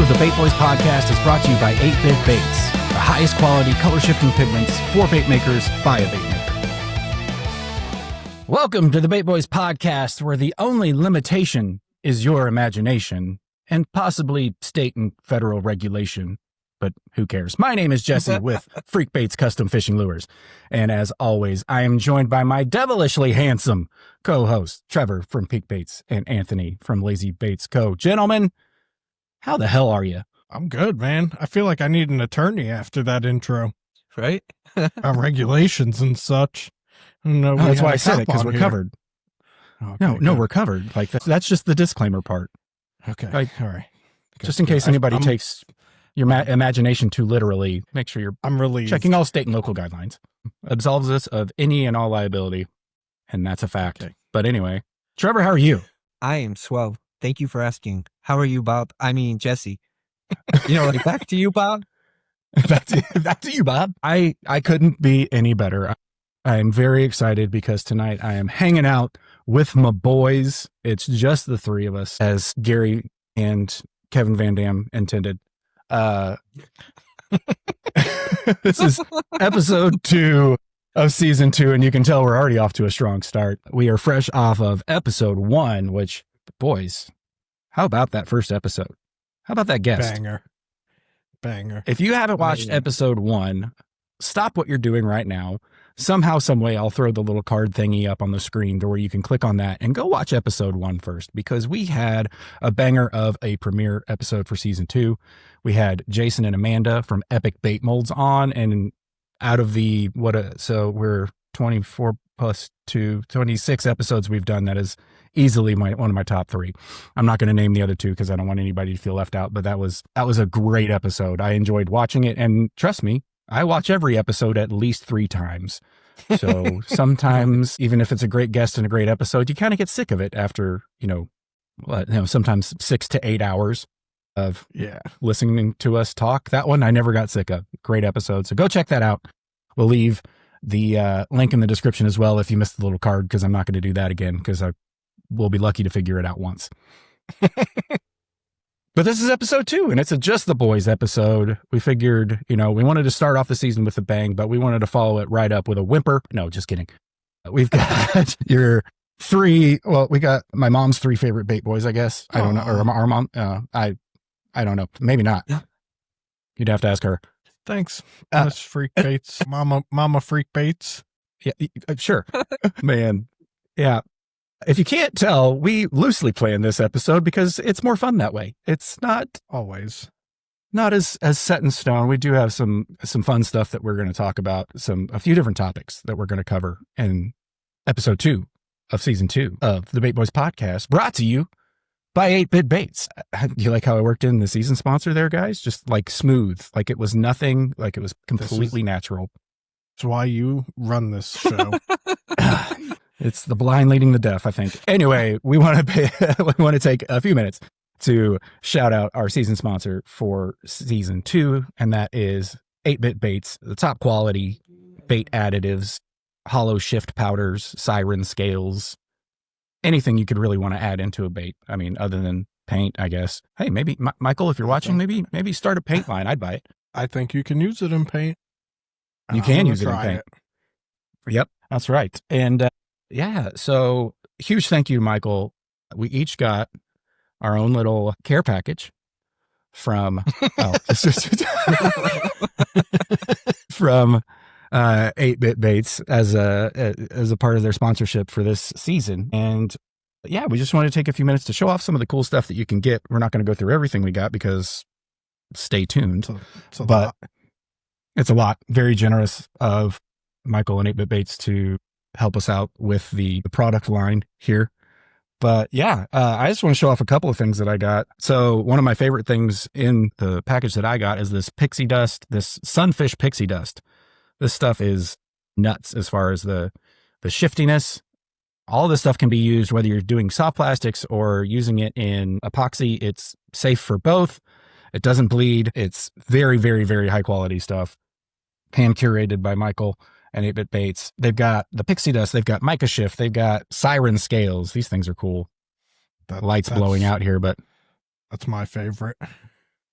of the Bait Boys podcast is brought to you by 8-Bit Baits, the highest quality color shifting pigments for bait makers by a bait maker. Welcome to the Bait Boys podcast, where the only limitation is your imagination and possibly state and federal regulation. But who cares? My name is Jesse with Freak Baits Custom Fishing Lures. And as always, I am joined by my devilishly handsome co-host, Trevor from Peak Baits and Anthony from Lazy Baits Co. Gentlemen, how the hell are you? I'm good, man. I feel like I need an attorney after that intro. Right? On regulations and such. No, that's why I said it, because we're covered. Okay, no, we're covered. Like that's just the disclaimer part. Okay. Like, all right. Just in case anybody takes your imagination too literally, make sure I'm relieved. Checking all state and local guidelines. Absolves us of any and all liability. And that's a fact. Okay. But anyway, Trevor, how are you? I am swell. Thank you for asking. How are you, Bob? I mean, Jesse. Like back to you, Bob. back to you, Bob. I couldn't be any better. I'm very excited because tonight I am hanging out with my boys. It's just the three of us, as Gary and Kevin Van Dam intended. This is episode 2 of season 2, and you can tell we're already off to a strong start. We are fresh off of episode 1, which, boys, how about that first episode? How about that guest? Banger. If you haven't watched episode 1, stop what you're doing right now. Somehow, some way, I'll throw the little card thingy up on the screen to where you can click on that and go watch episode 1 first, because we had a banger of a premiere episode for season 2. We had Jason and Amanda from Epic Bait Molds on, and out of the, so we're 24 plus 2, 26 episodes we've done. That is easily one of my top 3. I'm not going to name the other 2 because I don't want anybody to feel left out, but that was a great episode. I enjoyed watching it, and trust me, I watch every episode at least 3 times. So sometimes, even if it's a great guest and a great episode, you kind of get sick of it after, sometimes 6 to 8 hours of listening to us talk. That one I never got sick of. Great episode. So go check that out. We'll leave the link in the description as well if you missed the little card, because I'm not going to do that again, because I will be lucky to figure it out once. But this is episode 2, and it's a Just the Boys episode. We figured, we wanted to start off the season with a bang, but we wanted to follow it right up with a whimper. No, just kidding. We've got we got my mom's 3 favorite bait boys, I guess. I don't know. Or our mom. I don't know. Maybe not. Yeah. You'd have to ask her. Thanks. That's Freak Baits. Mama Freak Baits. Yeah, sure. Man. Yeah. If you can't tell, we loosely planned this episode because it's more fun that way. It's not always not as set in stone. We do have some fun stuff that we're going to talk about, a few different topics that we're going to cover in episode 2 of season 2 of the Bait Boys podcast, brought to you by 8-Bit Baits. You like how I worked in the season sponsor there, guys? Just like smooth, like it was nothing, like it was completely natural. That's why you run this show. It's the blind leading the deaf, I think. Anyway, we want to take a few minutes to shout out our season sponsor for season 2, and that is 8-Bit Baits, the top quality bait additives, hollow shift powders, siren scales, anything you could really want to add into a bait. I mean, other than paint, I guess. Hey, maybe Michael, if you're watching, maybe start a paint line. I'd buy it. I think you can use it in paint. You can use it in paint. Yep, that's right. And so huge thank you, Michael. We each got our own little care package from 8-Bit Baits as a part of their sponsorship for this season. And we just wanted to take a few minutes to show off some of the cool stuff that you can get. We're not going to go through everything we got because stay tuned. It's a lot. Very generous of Michael and 8-Bit Baits to help us out with the product line here. But I just want to show off a couple of things that I got. So one of my favorite things in the package that I got is this pixie dust, this sunfish pixie dust. This stuff is nuts as far as the shiftiness. All this stuff can be used whether you're doing soft plastics or using it in epoxy. It's safe for both. It doesn't bleed. It's very, very, very high quality stuff. Hand curated by Michael and 8-Bit Baits. They've got the pixie dust. They've got mica shift. They've got siren scales. These things are cool. Lights blowing out here, but that's my favorite.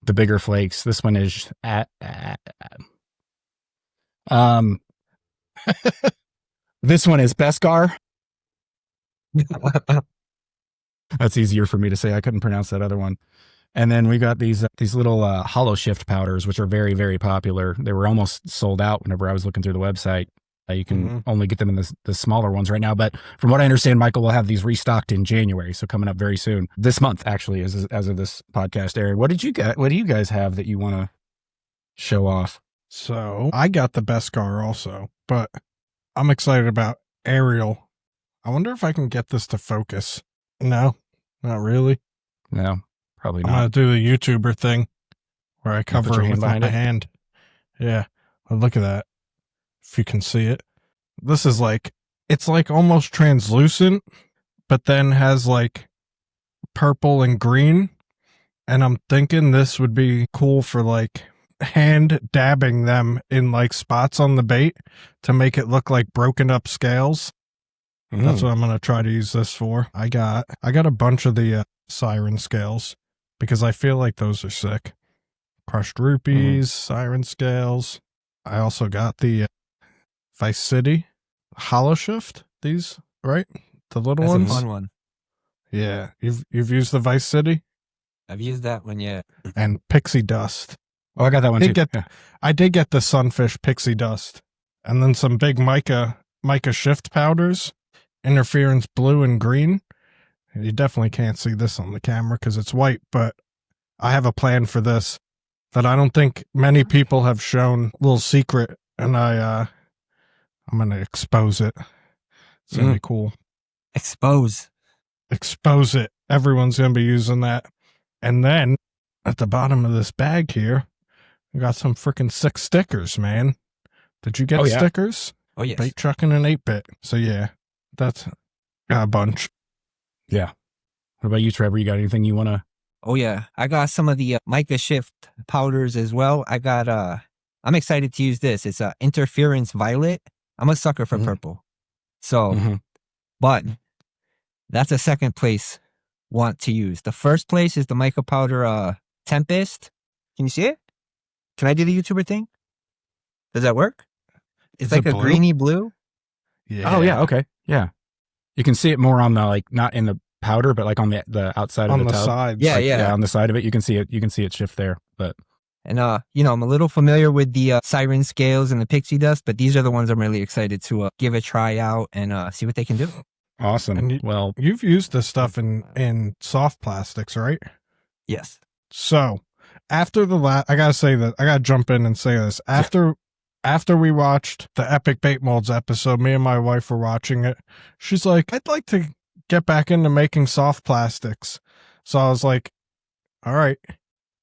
the bigger flakes. This one is this one is Beskar. That's easier for me to say. I couldn't pronounce that other one. And then we got these little hollow shift powders, which are very, very popular. They were almost sold out whenever I was looking through the website. You can only get them in the smaller ones right now. But from what I understand, Michael will have these restocked in January. So coming up very soon. This month, actually, as of this podcast airing. What did you get? What do you guys have that you want to show off? So I got the Beskar also, but I'm excited about Ariel. I wonder if I can get this to focus. No, not really. No, probably I'm not. going to do the YouTuber thing where I cover it with my hand. Yeah. But look at that. If you can see it. This is like, it's like almost translucent, but then has like purple and green. And I'm thinking this would be cool for like hand dabbing them in like spots on the bait to make it look like broken up scales. That's what I'm going to try to use this for. I got a bunch of the siren scales because I feel like those are sick. Crushed rupees, siren scales. I also got the Vice City hollow shift. These, right? The little ones. That's a fun one. Yeah, you've used the Vice City. I've used that one, yeah. And pixie dust. Oh, I got that one too. I did get the sunfish pixie dust, and then some big mica shift powders, interference blue and green. You definitely can't see this on the camera because it's white, but I have a plan for this that I don't think many people have shown. Little secret, and I'm gonna expose it. It's gonna be cool. Expose it. Everyone's gonna be using that. And then at the bottom of this bag here, we got some freaking sick stickers, man. Did you get stickers? Oh yes. Bait trucking and 8-bit. So yeah, that's a bunch. Yeah. What about you, Trevor? You got anything you want to? Oh yeah, I got some of the mica shift powders as well. I got I'm excited to use this. It's interference violet. I'm a sucker for purple. So, but that's a second place want to use. The first place is the mica powder Tempest. Can you see it? Can I do the YouTuber thing? Does that work? It's like a blue? greeny blue. Yeah. Oh yeah. Okay. Yeah. You can see it more on the like not in the powder, but like on the outside On of the the tub. sides. Yeah, Like, yeah. on the side of it, you can see it. You can see it shift there. But And I'm a little familiar with the siren scales and the pixie dust, but these are the ones I'm really excited to give a try out and see what they can do. awesome. And Well, You've used this stuff in soft plastics, right? Yes. So after I gotta say that I gotta jump in and say this. After we watched the Epic Bait Molds episode, me and my wife were watching it. She's like, I'd like to get back into making soft plastics. So I was like, all right,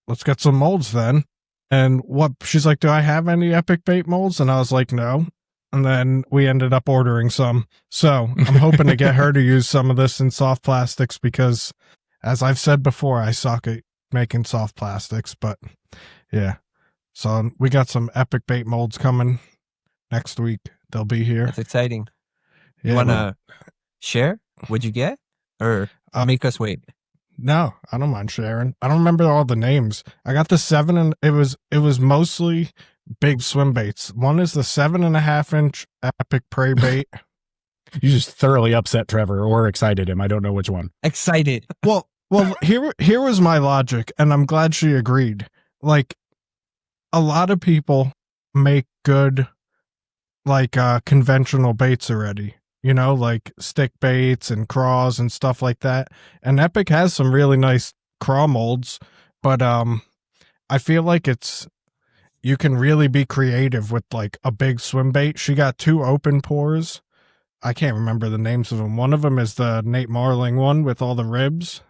let's get some molds then. And she's like, do I have any Epic Bait molds? And I was like, no. And then we ended up ordering some. So I'm hoping to get her to use some of this in soft plastics because, as I've said before, I suck at making soft plastics. But yeah. So we got some Epic Bait molds coming next week. They'll be here. That's exciting. Yeah, You want to share? What'd you get? Or make us wait? No, I don't mind sharing. I don't remember all the names. I got the 7 and it was mostly big swim baits. One is the 7.5 inch Epic Prey bait. you just thoroughly upset Trevor or excited him. I don't know which one. Excited. Well, here was my logic, and I'm glad she agreed. Like, a lot of people make good, like, conventional baits already. You know, like stick baits and craws and stuff like that. And Epic has some really nice craw molds, but I feel like you can really be creative with like a big swim bait. She got 2 open pores. I can't remember the names of them. One of them is the Nate Marling one with all the ribs.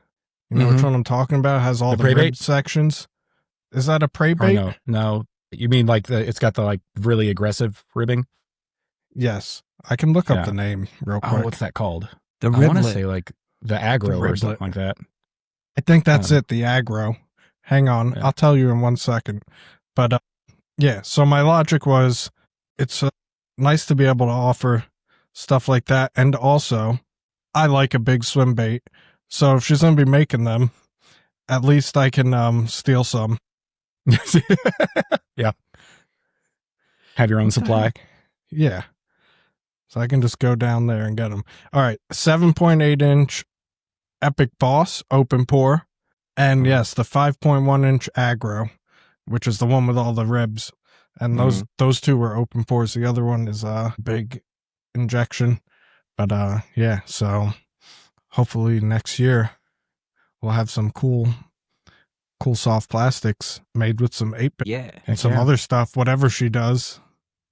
You know which one I'm talking about? It has all the rib bait sections. Is that a prey bait? Oh, no. You mean like it's got the like really aggressive ribbing? Yes. I can look up the name real quick. Oh, what's that called? The I want to riblet. say like the aggro or something like that. I think that's it, the aggro. Hang on. Yeah. I'll tell you in 1 second. But yeah, so my logic was it's nice to be able to offer stuff like that. And also, I like a big swim bait. So if she's going to be making them, at least I can steal some. Yeah. Have your own supply. Yeah. So I can just go down there and get them. All right. 7.8 inch Epic Boss open pour. And yes, the 5.1 inch aggro, which is the one with all the ribs. And those two were open pours. The other one is a big injection. But yeah, so hopefully next year we'll have some cool soft plastics made with some 8-bit and some other stuff, whatever she does.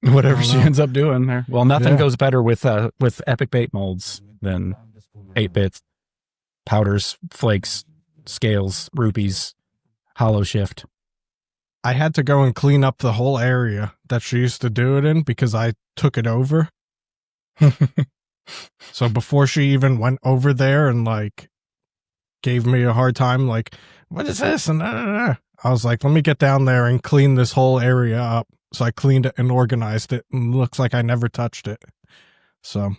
Whatever she ends up doing there. Well, nothing goes better with epic bait molds than 8-bits, powders, flakes, scales, rupees, hollow shift. I had to go and clean up the whole area that she used to do it in because I took it over. So before she even went over there and like gave me a hard time, like, what is this? And I was like, let me get down there and clean this whole area up. So I cleaned it and organized it, and it looks like I never touched it. So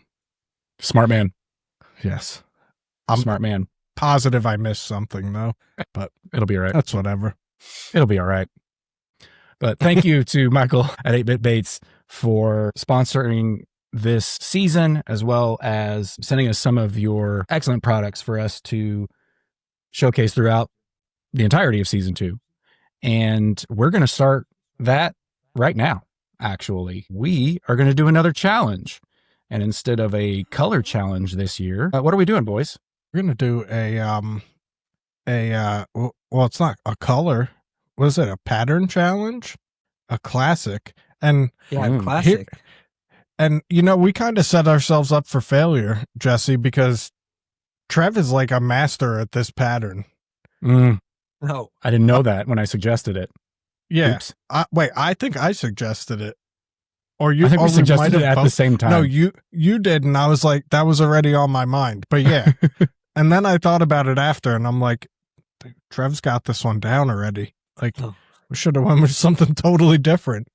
smart man. Yes. I'm smart man. Positive I missed something though, but it'll be all right. That's whatever. It'll be all right. But thank you to Michael at 8-Bit Baits for sponsoring this season, as well as sending us some of your excellent products for us to showcase throughout the entirety of season 2. And we're going to start that right now. Actually, we are going to do another challenge. And instead of a color challenge this year, what are we doing, boys? We're going to do well, it's not a color. What is it? A pattern challenge? A classic. And classic. And, you know, we kind of set ourselves up for failure, Jesse, because Trev is like a master at this pattern. No, I didn't know Oh. that when I suggested it. Yeah. Oops. Wait, I think I suggested it. Or you I think we or suggested might it have at the both. same time. No, you did, and I was like, that was already on my mind. But yeah. And then I thought about it after, and I'm like, dude, Trev's got this one down already. Like, we should have went with something totally different.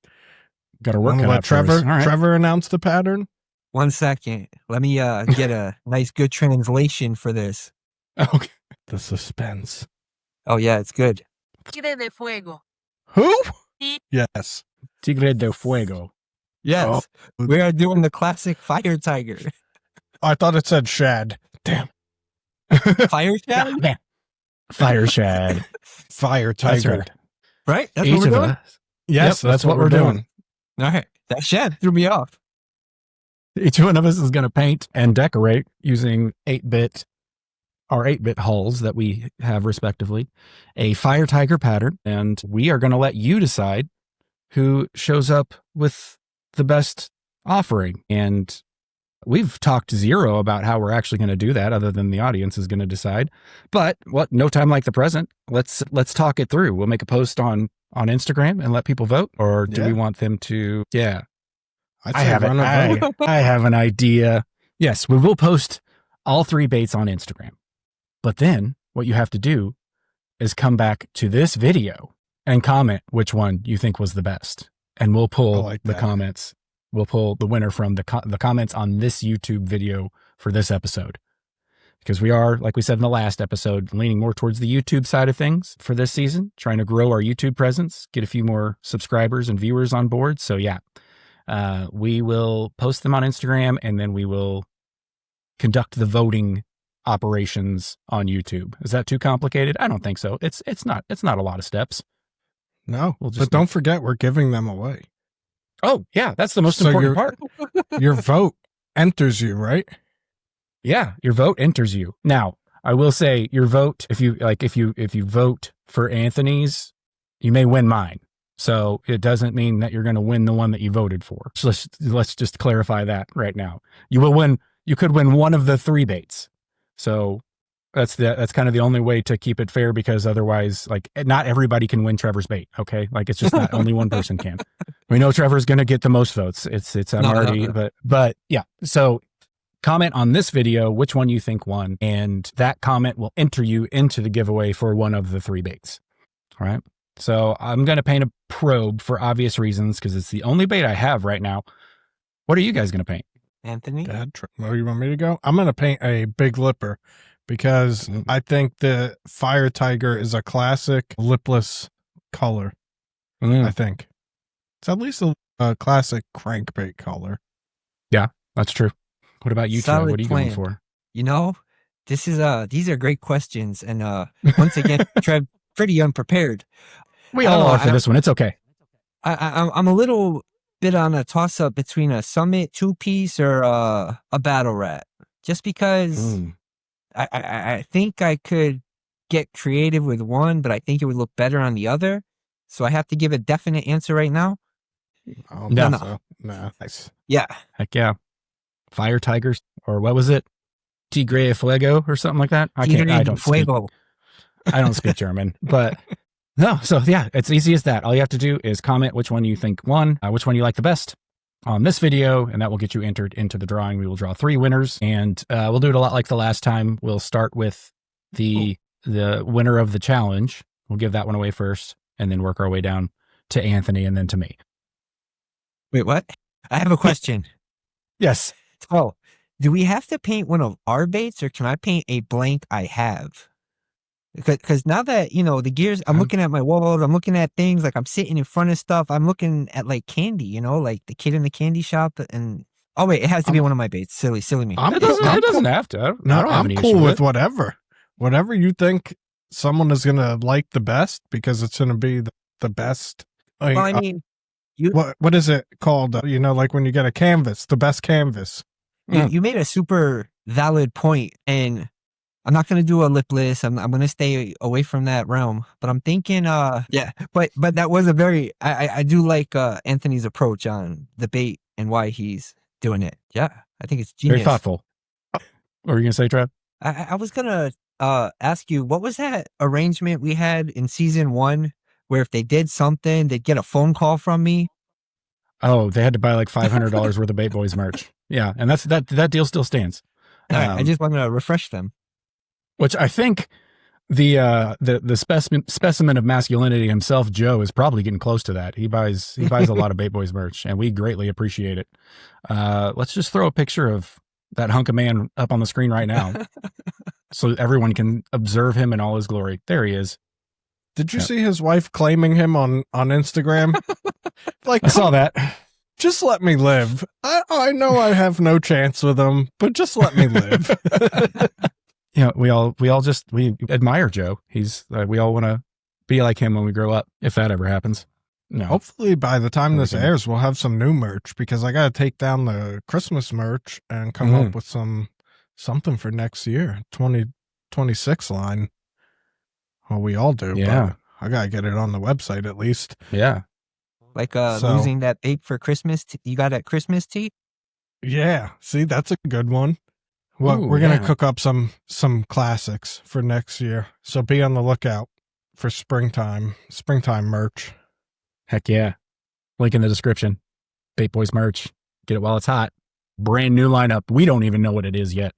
Got to work on let it first. Trevor, All right. Trevor announce the pattern. 1 second. Let me get a nice, good translation for this. Okay. The suspense. Oh, yeah, it's good. Tigre de fuego. Who? Yes. Tigre de Fuego. Yes. We are doing the classic Fire Tiger. I thought it said Shad. Damn. Fire Shad? Man. Fire Shad. Fire That's Tiger. right. Right? That's Each what we're of doing? us. Yes, Yep, that's what we're doing. All right. That Shad threw me off. Each one of us is going to paint and decorate using 8-bit hulls that we have respectively, a Fire Tiger pattern, and we are going to let you decide who shows up with the best offering. And we've talked zero about how we're actually going to do that, other than the audience is going to decide. But no time like the present. Let's talk it through. We'll make a post on Instagram and let people vote, or do we want them to? Yeah. I have an idea. Yes, we will post all 3 baits on Instagram. But then what you have to do is come back to this video and comment which one you think was the best. And we'll pull the comments. We'll pull the winner from the comments on this YouTube video for this episode. Because we are, like we said in the last episode, leaning more towards the YouTube side of things for this season, trying to grow our YouTube presence, get a few more subscribers and viewers on board. So yeah. We will post them on Instagram, and then we will conduct the voting operations on YouTube. Is that too complicated? I don't think so. It's not a lot of steps. No, but don't forget, we're giving them away. Oh yeah, that's the most important part. Your vote enters you, right? Yeah, your vote enters you. Now, I will say your vote, if you vote for Anthony's, you may win mine. So it doesn't mean that you're going to win the one that you voted for. So let's just clarify that right now. You could win one of the 3 baits. So that's kind of the only way to keep it fair, because otherwise, like, not everybody can win Trevor's bait. Okay. Like, it's just not only one person can. We know Trevor's going to get the most votes. It's already, but yeah. So comment on this video which one you think won, and that comment will enter you into the giveaway for one of the 3 baits. All right. So I'm going to paint a probe for obvious reasons, because it's the only bait I have right now. What are you guys going to paint? Anthony? You want me to go? I'm going to paint a big lipper, because I think the Fire Tiger is a classic lipless color. I think. It's at least a classic crankbait color. Yeah, that's true. What about you, Trev? What are you going for? You know, these are great questions. And once again, Trev, pretty unprepared. We all are for this one. It's okay. I'm a little bit on a toss-up between a Summit 2-piece or a Battle Rat. Just because I think I could get creative with one, but I think it would look better on the other. So I have to give a definite answer right now. Oh, no. So. No. Nice. Yeah. Heck yeah. Fire Tigers, or what was it? Tigre Fuego or something like that? I don't speak German, but no. So yeah, it's easy as that. All you have to do is comment which one you think won, which one you like the best on this video, and that will get you entered into the drawing. We will draw 3 winners, and we'll do it a lot like the last time. We'll start with the winner of the challenge. We'll give that one away first, and then work our way down to Anthony and then to me. Wait, what? I have a question. Yes. Oh, do we have to paint one of our baits, or can I paint a blank I have? Because now that, the gears, I'm looking at my walls, I'm looking at things, like I'm sitting in front of stuff, I'm looking at like candy, like the kid in the candy shop. And oh wait, it has to be one of my baits. Silly me. It doesn't have to. I'm cool with whatever you think someone is gonna like the best, because it's gonna be the best. Well, I mean, what is it called? Like when you get a canvas, the best canvas. You made a super valid point, and I'm not going to do a lipless. I'm going to stay away from that realm, but I'm thinking, yeah, but that was a very, I do like Anthony's approach on the bait and why he's doing it. Yeah, I think it's genius. Very thoughtful. What were you going to say, Trev? I was going to ask you, what was that arrangement we had in season 1 where if they did something, they'd get a phone call from me? Oh, they had to buy like $500 worth of Bait Boys merch. Yeah, and that deal still stands. All right, I just want to refresh them. Which I think the specimen of masculinity himself, Joe, is probably getting close to that. He buys a lot of Bait Boys merch, and we greatly appreciate it. Let's just throw a picture of that hunk of man up on the screen right now, so everyone can observe him in all his glory. There he is. Did you see his wife claiming him on Instagram? Like, I saw that. Just let me live. I know I have no chance with him, but just let me live. We admire Joe. We all want to be like him when we grow up, if that ever happens. No. Hopefully by the time this airs, we'll have some new merch, because I got to take down the Christmas merch and come up with something for next year, 2026 line. Well, we all do. Yeah. But I got to get it on the website at least. Yeah. Like losing that bait for Christmas. You got that Christmas tea? Yeah. See, that's a good one. Well, we're going to cook up some classics for next year. So be on the lookout for springtime merch. Heck yeah. Link in the description. Bait Boys merch. Get it while it's hot. Brand new lineup. We don't even know what it is yet.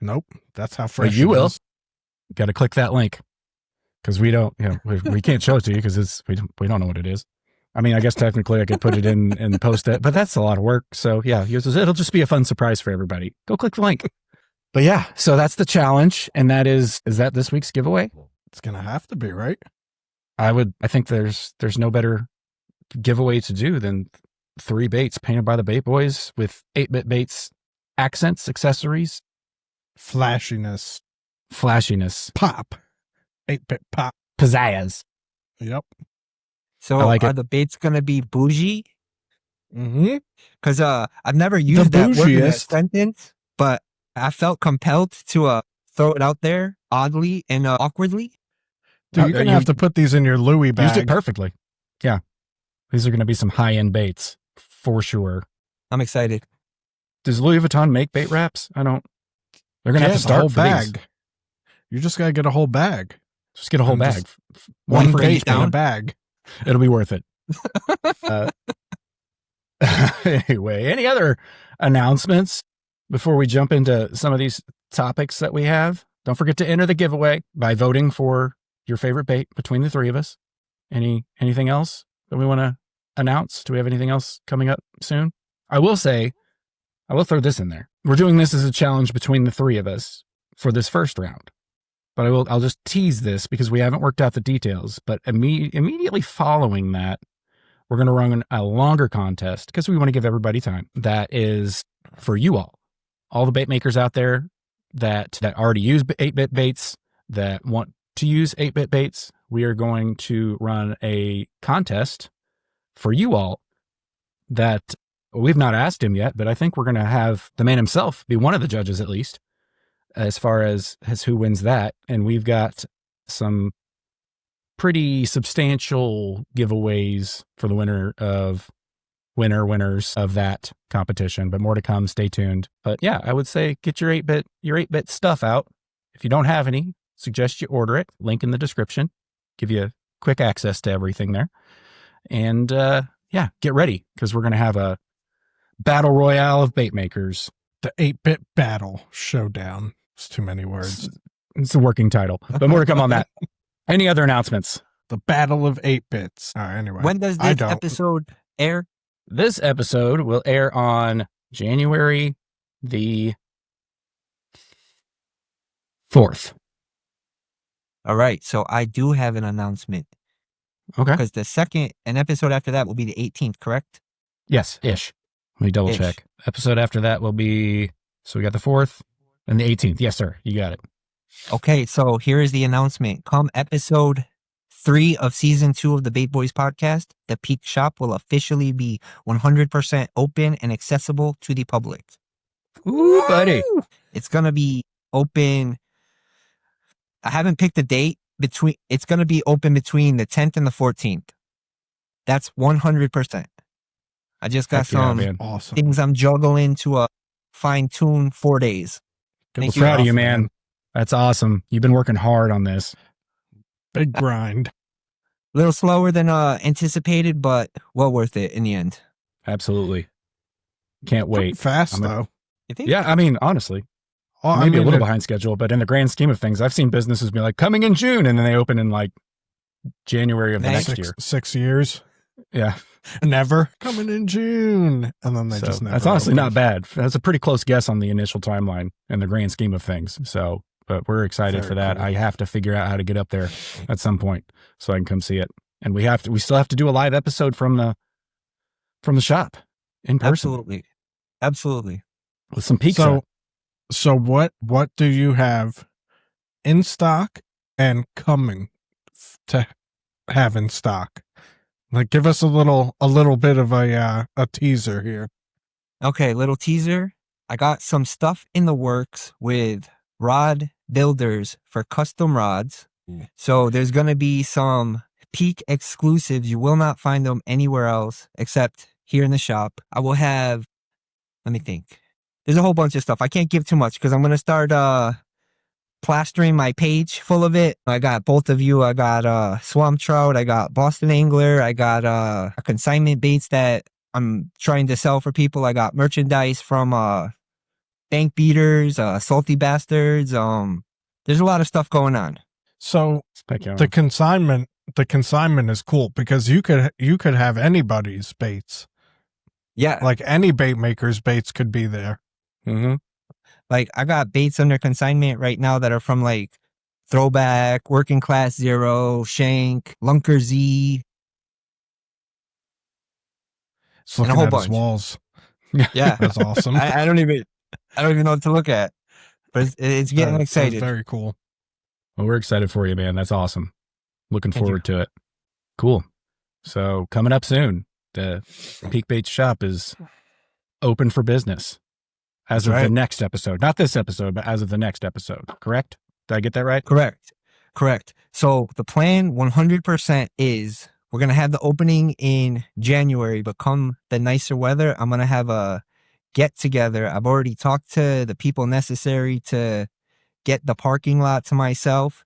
Nope. That's how fresh you will. Got to click that link, because we don't, we can't show it to you because we don't know what it is. I mean, I guess technically I could put it in and post it, but that's a lot of work. So yeah, it'll just be a fun surprise for everybody. Go click the link. But yeah, so that's the challenge. And is that this week's giveaway? It's going to have to be, right? I think there's no better giveaway to do than 3 baits painted by the Bait Boys with 8-bit baits, accents, accessories, flashiness, pop, 8-bit pop, pizzazz. Yep. So are the baits going to be bougie? Mm-hmm. Because I've never used that word in a sentence, but I felt compelled to throw it out there oddly and awkwardly. Dude, you're going to have to put these in your Louis bag. Used it perfectly. Yeah. These are going to be some high-end baits for sure. I'm excited. Does Louis Vuitton make bait wraps? They're going to have to start a whole for bag. These. You just got to get a whole bag. Just get a whole bag. One bait in a bag. It'll be worth it. Anyway, any other announcements before we jump into some of these topics that we have? Don't forget to enter the giveaway by voting for your favorite bait between the 3 of us. Anything else that we want to announce? Do we have anything else coming up soon? I will throw this in there. We're doing this as a challenge between the 3 of us for this first round. but I'll just tease this because we haven't worked out the details. But immediately following that, we're going to run a longer contest because we want to give everybody time. That is for you all the bait makers out there that already use 8-bit baits, that want to use 8-bit baits. We are going to run a contest for you all that we've not asked him yet, but I think we're going to have the man himself be one of the judges, at least, as far as who wins that. And we've got some pretty substantial giveaways for the winners of that competition, but more to come. Stay tuned. But yeah, I would say get your 8-bit stuff out. If you don't have any, suggest you order it. Link in the description. Give you quick access to everything there. And yeah, get ready because we're going to have a battle royale of bait makers. The 8-bit battle showdown. It's too many words. It's a working title, but more to come on that. Any other announcements? The battle of 8-bits. All right, anyway. When does this episode air? This episode will air on January the 4th. All right, so I do have an announcement. Okay. Because an episode after that will be the 18th, correct? Yes, ish. Let me double check. Episode after that will be, so we got the 4th and the 18th. Yes, sir. You got it. Okay, so here is the announcement. Come episode 3 of season 2 of the Bait Boys podcast, the Peak Shop will officially be 100% open and accessible to the public. Ooh, buddy. It's going to be open. I haven't picked a date. It's going to be open between the 10th and the 14th. That's 100%. I just got some things I'm juggling to fine tune 4 days. Thank you. Proud of you, man. That's awesome. You've been working hard on this. Big grind. A little slower than anticipated, but well worth it in the end. Absolutely. Can't wait. Pretty fast though. You think? Yeah, I mean, honestly. Maybe a little behind schedule, but in the grand scheme of things, I've seen businesses be like coming in June and then they open in like January of the next year. 6 years. Yeah. Never coming in June. And then they just never. That's honestly not bad. That's a pretty close guess on the initial timeline in the grand scheme of things. So, but we're excited for that. Cool. I have to figure out how to get up there at some point so I can come see it. And we still have to do a live episode from the shop in person. Absolutely. With some pizza. So what do you have in stock and coming to have in stock? Like, give us a little bit of a teaser here. Okay, little teaser. I got some stuff in the works with rod builders for custom rods. So there's going to be some Peak exclusives. You will not find them anywhere else except here in the shop. I will have, let me think. There's a whole bunch of stuff. I can't give too much because I'm going to start plastering my page full of it. I got both of you. I got Swamp Trout. I got Boston Angler. I got consignment baits that I'm trying to sell for people. I got merchandise from Bank Beaters, Salty Bastards. There's a lot of stuff going on. So the consignment is cool because you could have anybody's baits. Yeah. Like any bait maker's baits could be there. Mm-hmm. Like I got baits under consignment right now that are from like Throwback, Working Class Zero, Shank, Lunker Z. It's looking at his walls. Yeah. That's awesome. I don't even know what to look at, but it's getting excited. That's very cool. Well, we're excited for you, man. That's awesome. Looking forward to it. Cool. So coming up soon, the Peak Baits shop is open for business as of the next episode. Not this episode, but as of the next episode. Correct? Did I get that right? Correct. So the plan 100% is we're going to have the opening in January, but come the nicer weather, I'm going to have a get together. I've already talked to the people necessary to get the parking lot to myself.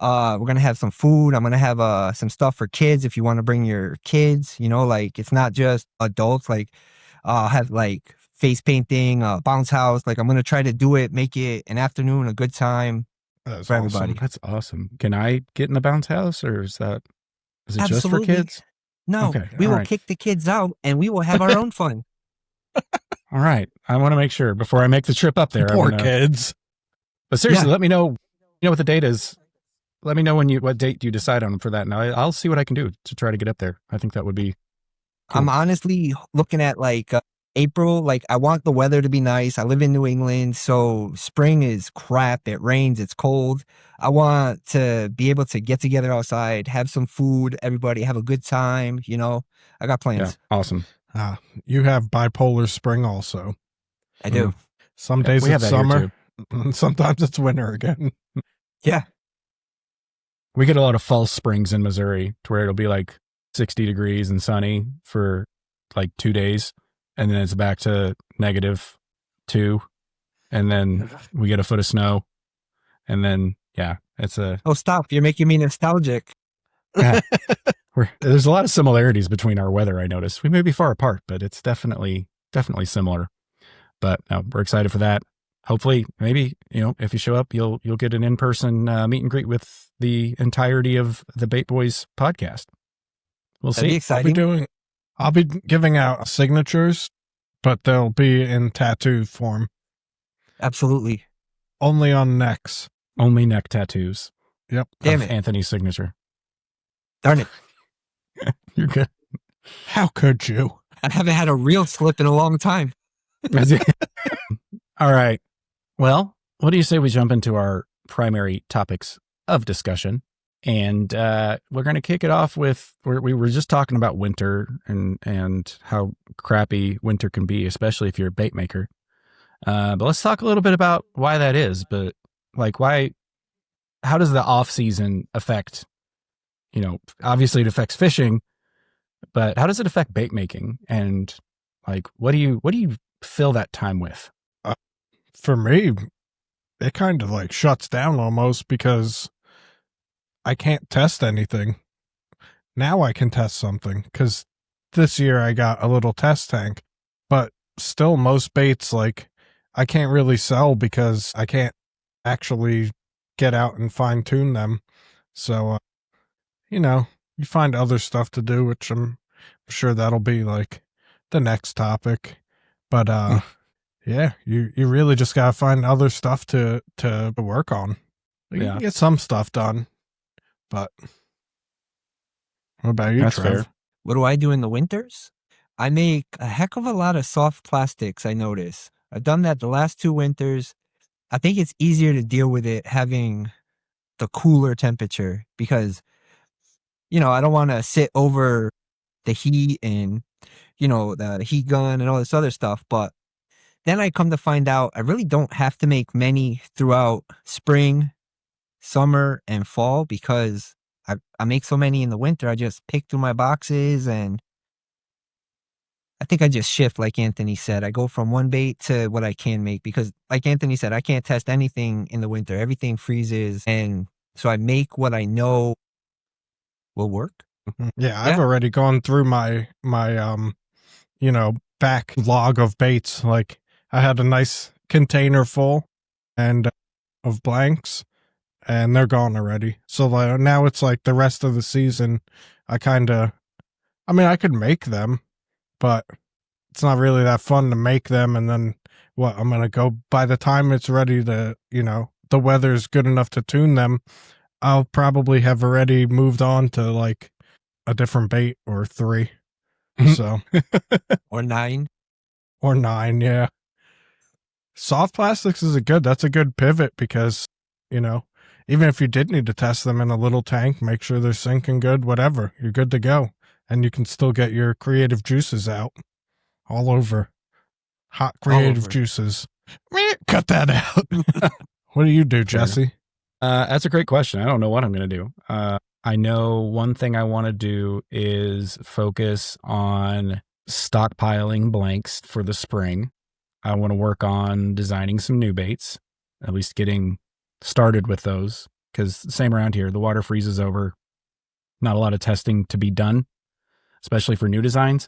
We're going to have some food. I'm going to have some stuff for kids if you want to bring your kids, like it's not just adults. Like I'll have like face painting, bounce house. Like I'm going to try to do it, make it an afternoon, a good time for everybody. That's awesome. Can I get in the bounce house or is it Absolutely. just for kids? No, okay. We will kick the kids out and we will have our own fun. All right. I want to make sure before I make the trip up there. Poor kids. But seriously, let me know You know what the date is? Let me know what date you decide on for that. And I'll see what I can do to try to get up there. I think that would be cool. I'm honestly looking at like April. Like I want the weather to be nice. I live in New England, so spring is crap. It rains, it's cold. I want to be able to get together outside, have some food, everybody have a good time. I got plans. Yeah, awesome. You have bipolar spring also. I do. Some days it's summer, and sometimes it's winter again. Yeah. We get a lot of false springs in Missouri to where it'll be like 60 degrees and sunny for like 2 days. And then it's back to -2. And then we get a foot of snow. And then, yeah, it's a... Oh, stop. You're making me nostalgic. Yeah. There's a lot of similarities between our weather, I noticed. We may be far apart, but it's definitely similar. But we're excited for that. Hopefully, maybe, if you show up, you'll get an in-person meet and greet with the entirety of the Bait Boys podcast. We'll That'd see. be exciting. I'll be giving out signatures, but they'll be in tattoo form. Absolutely. Only on necks. Only neck tattoos. Yep. Damn it. Anthony's signature. Darn it. You're good. How could you? I haven't had a real slip in a long time. All right. Well, what do you say we jump into our primary topics of discussion? And we're going to kick it off with, we were just talking about winter and how crappy winter can be, especially if you're a bait maker. But let's talk a little bit about why that is. But like, how does the off season affect, obviously it affects fishing, but how does it affect bait making? And like, what do you fill that time with? For me, it kind of like shuts down almost because I can't test anything. Now I can test something because this year I got a little test tank, but still most baits, like I can't really sell because I can't actually get out and fine tune them. So, you find other stuff to do, which I'm sure that'll be like the next topic. But, yeah, you really just got to find other stuff to work on. You can get some stuff done. But what about you, That's Trev? fair. What do I do in the winters? I make a heck of a lot of soft plastics, I notice. I've done that the last 2 winters. I think it's easier to deal with it having the cooler temperature because, I don't want to sit over the heat and, the heat gun and all this other stuff. But then I come to find out I really don't have to make many throughout spring, summer, and fall because I make so many in the winter. I just pick through my boxes and I think I just shift like Anthony said. I go from one bait to what I can make because like Anthony said, I can't test anything in the winter. Everything freezes. And so I make what I know will work. Yeah, I've already gone through my backlog of baits. Like I had a nice container full and of blanks. And they're gone already. So now it's like the rest of the season, I could make them, but it's not really that fun to make them. And then I'm going to go, by the time it's ready to, the weather's good enough to tune them, I'll probably have already moved on to like a different bait or 3. So. Or 9. Or 9, yeah. Soft plastics that's a good pivot because, even if you did need to test them in a little tank, make sure they're sinking good, whatever, you're good to go. And you can still get your creative juices out all over. Hot creative juices. Cut that out. What do you do, Jesse? That's a great question. I don't know what I'm going to do. I know one thing I want to do is focus on stockpiling blanks for the spring. I want to work on designing some new baits, at least getting started with those, because same around here, the water freezes over. Not a lot of testing to be done, especially for new designs.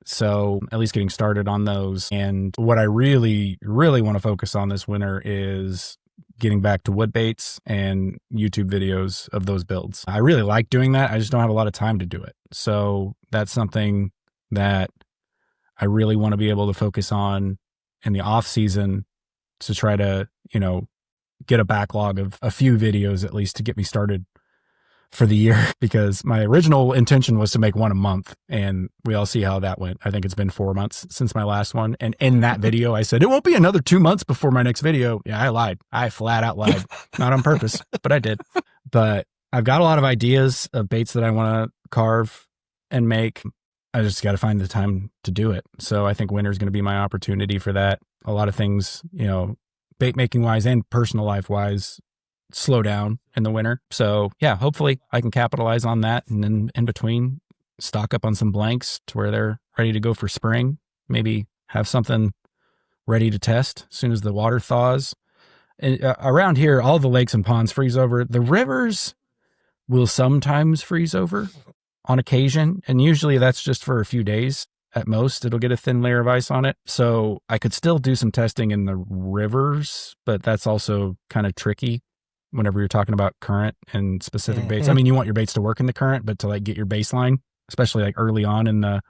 So at least getting started on those. And what I really, really want to focus on this winter is getting back to wood baits and YouTube videos of those builds. I really like doing that. I just don't have a lot of time to do it. So that's something that I really want to be able to focus on in the off season to try to, get a backlog of a few videos at least to get me started for the year, because my original intention was to make one a month, and we all see how that went. I think it's been 4 months since my last one. And in that video, I said, it won't be another 2 months before my next video. Yeah, I lied. I flat out lied. Not on purpose, but I did. But I've got a lot of ideas of baits that I want to carve and make. I just got to find the time to do it. So I think winter is going to be my opportunity for that. A lot of things, bait making wise and personal life wise, slow down in the winter. So yeah, hopefully I can capitalize on that, and then in between stock up on some blanks to where they're ready to go for spring. Maybe have something ready to test as soon as the water thaws. And around here, all the lakes and ponds freeze over. The rivers will sometimes freeze over on occasion, and usually that's just for a few days at most. It'll get a thin layer of ice on it. So I could still do some testing in the rivers, but that's also kind of tricky whenever you're talking about current and specific baits. I mean, you want your baits to work in the current, but to like get your baseline, especially like early on in the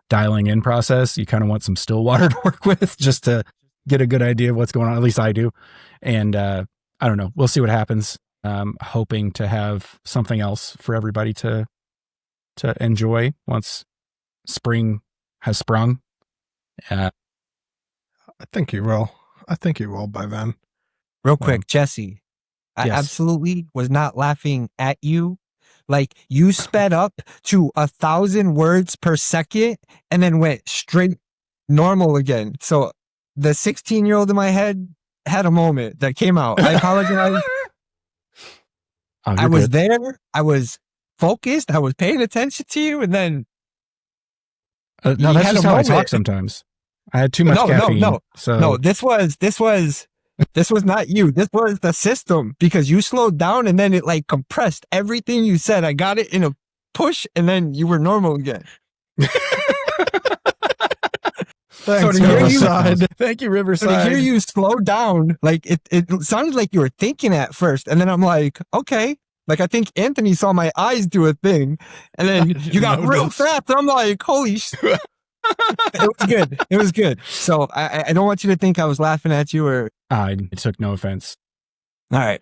dialing in process, you kind of want some still water to work with just to get a good idea of what's going on. At least I do. And I don't know. We'll see what happens. Hoping to have something else for everybody to enjoy once spring has sprung. I think you will. I think you will by then. Real quick, Jesse. I absolutely was not laughing at you. Like, you sped up to 1,000 words per second and then went straight normal again. So the 16-year-old in my head had a moment that came out. I apologize. I was there. I was focused. I was paying attention to you. And then no, that's just how I talk sometimes. I had too much caffeine. No, this was not you. This was the system, because you slowed down and then it like compressed everything you said. I got it in a push and then you were normal again. Thanks, Riverside. Thank you, Riverside. So to hear you slow down, like it sounded like you were thinking at first. And then I'm like, okay. Like, I think Anthony saw my eyes do a thing. And then you got real fast. And I'm like, holy shit. It was good. It was good. So I don't want you to think I was laughing at you or. I took no offense. All right.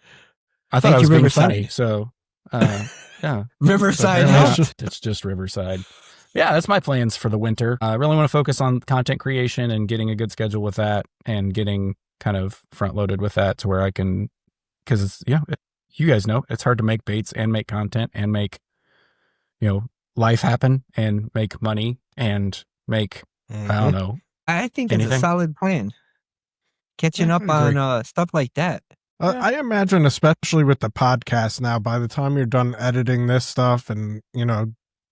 I thought I was being funny. So, yeah. Riverside. It's just Riverside. Yeah, that's my plans for the winter. I really want to focus on content creation and getting a good schedule with that, and getting kind of front loaded with that to where I can, because it's, you guys know it's hard to make baits and make content and make, life happen and make money and make, I don't know. I think it's a solid plan. Catching up on stuff like that. I imagine, especially with the podcast now, by the time you're done editing this stuff and,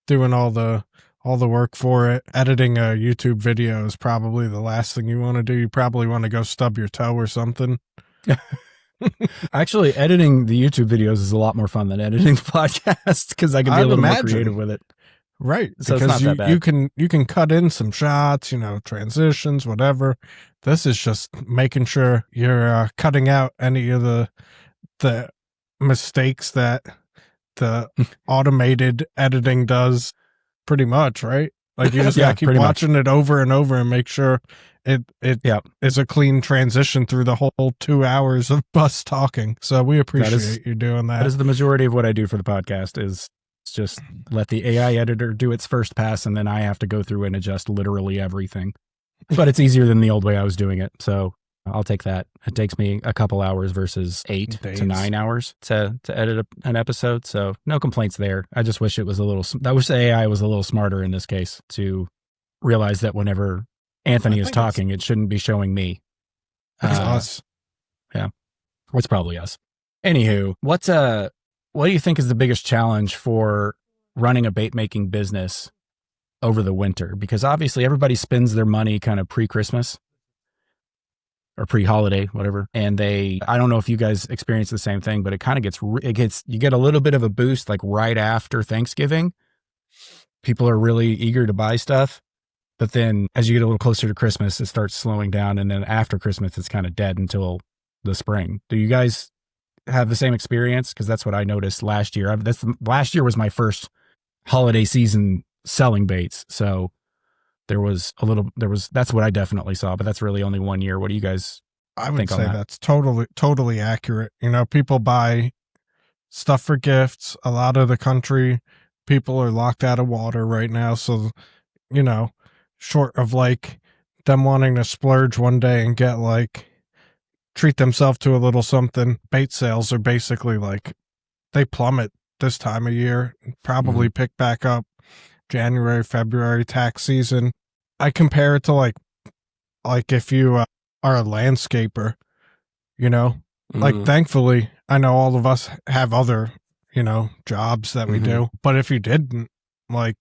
doing all the work for it, editing a YouTube video is probably the last thing you want to do. You probably want to go stub your toe or something. Actually, editing the YouTube videos is a lot more fun than editing the podcast, because I can be a little more creative with it. Right. So because it's not that bad. you can cut in some shots, transitions, whatever. This is just making sure you're cutting out any of the mistakes that the automated editing does, pretty much, right? Like, you just gotta keep watching it over and over and make sure it is a clean transition through the whole 2 hours of us talking. So we appreciate you doing that. That is the majority of what I do for the podcast, is just let the AI editor do its first pass, and then I have to go through and adjust literally everything. But it's easier than the old way I was doing it. So I'll take that. It takes me a couple hours versus 8 to 9 hours to edit an episode. So no complaints there. I just wish I wish the AI was a little smarter in this case to realize that whenever Anthony is talking, it shouldn't be showing me. It's us. Yeah. It's probably us. Anywho, what do you think is the biggest challenge for running a bait making business over the winter? Because obviously everybody spends their money kind of pre-Christmas or pre-holiday, whatever. And I don't know if you guys experience the same thing, but it kind of you get a little bit of a boost like right after Thanksgiving. People are really eager to buy stuff. But then as you get a little closer to Christmas, it starts slowing down. And then after Christmas, it's kind of dead until the spring. Do you guys have the same experience? Because that's what I noticed last year. Last year was my first holiday season selling baits. So that's what I definitely saw, but that's really only 1 year. What do you guys? I would say that's totally accurate. You know, people buy stuff for gifts. A lot of the country, people are locked out of water right now. So, you know, short of like them wanting to splurge one day and get like, treat themselves to a little something, bait sales are basically like, they plummet this time of year, probably pick back up January, February, tax season. I compare it to like if you are a landscaper, you know, like thankfully I know all of us have other, you know, jobs that we do, but if you didn't, like,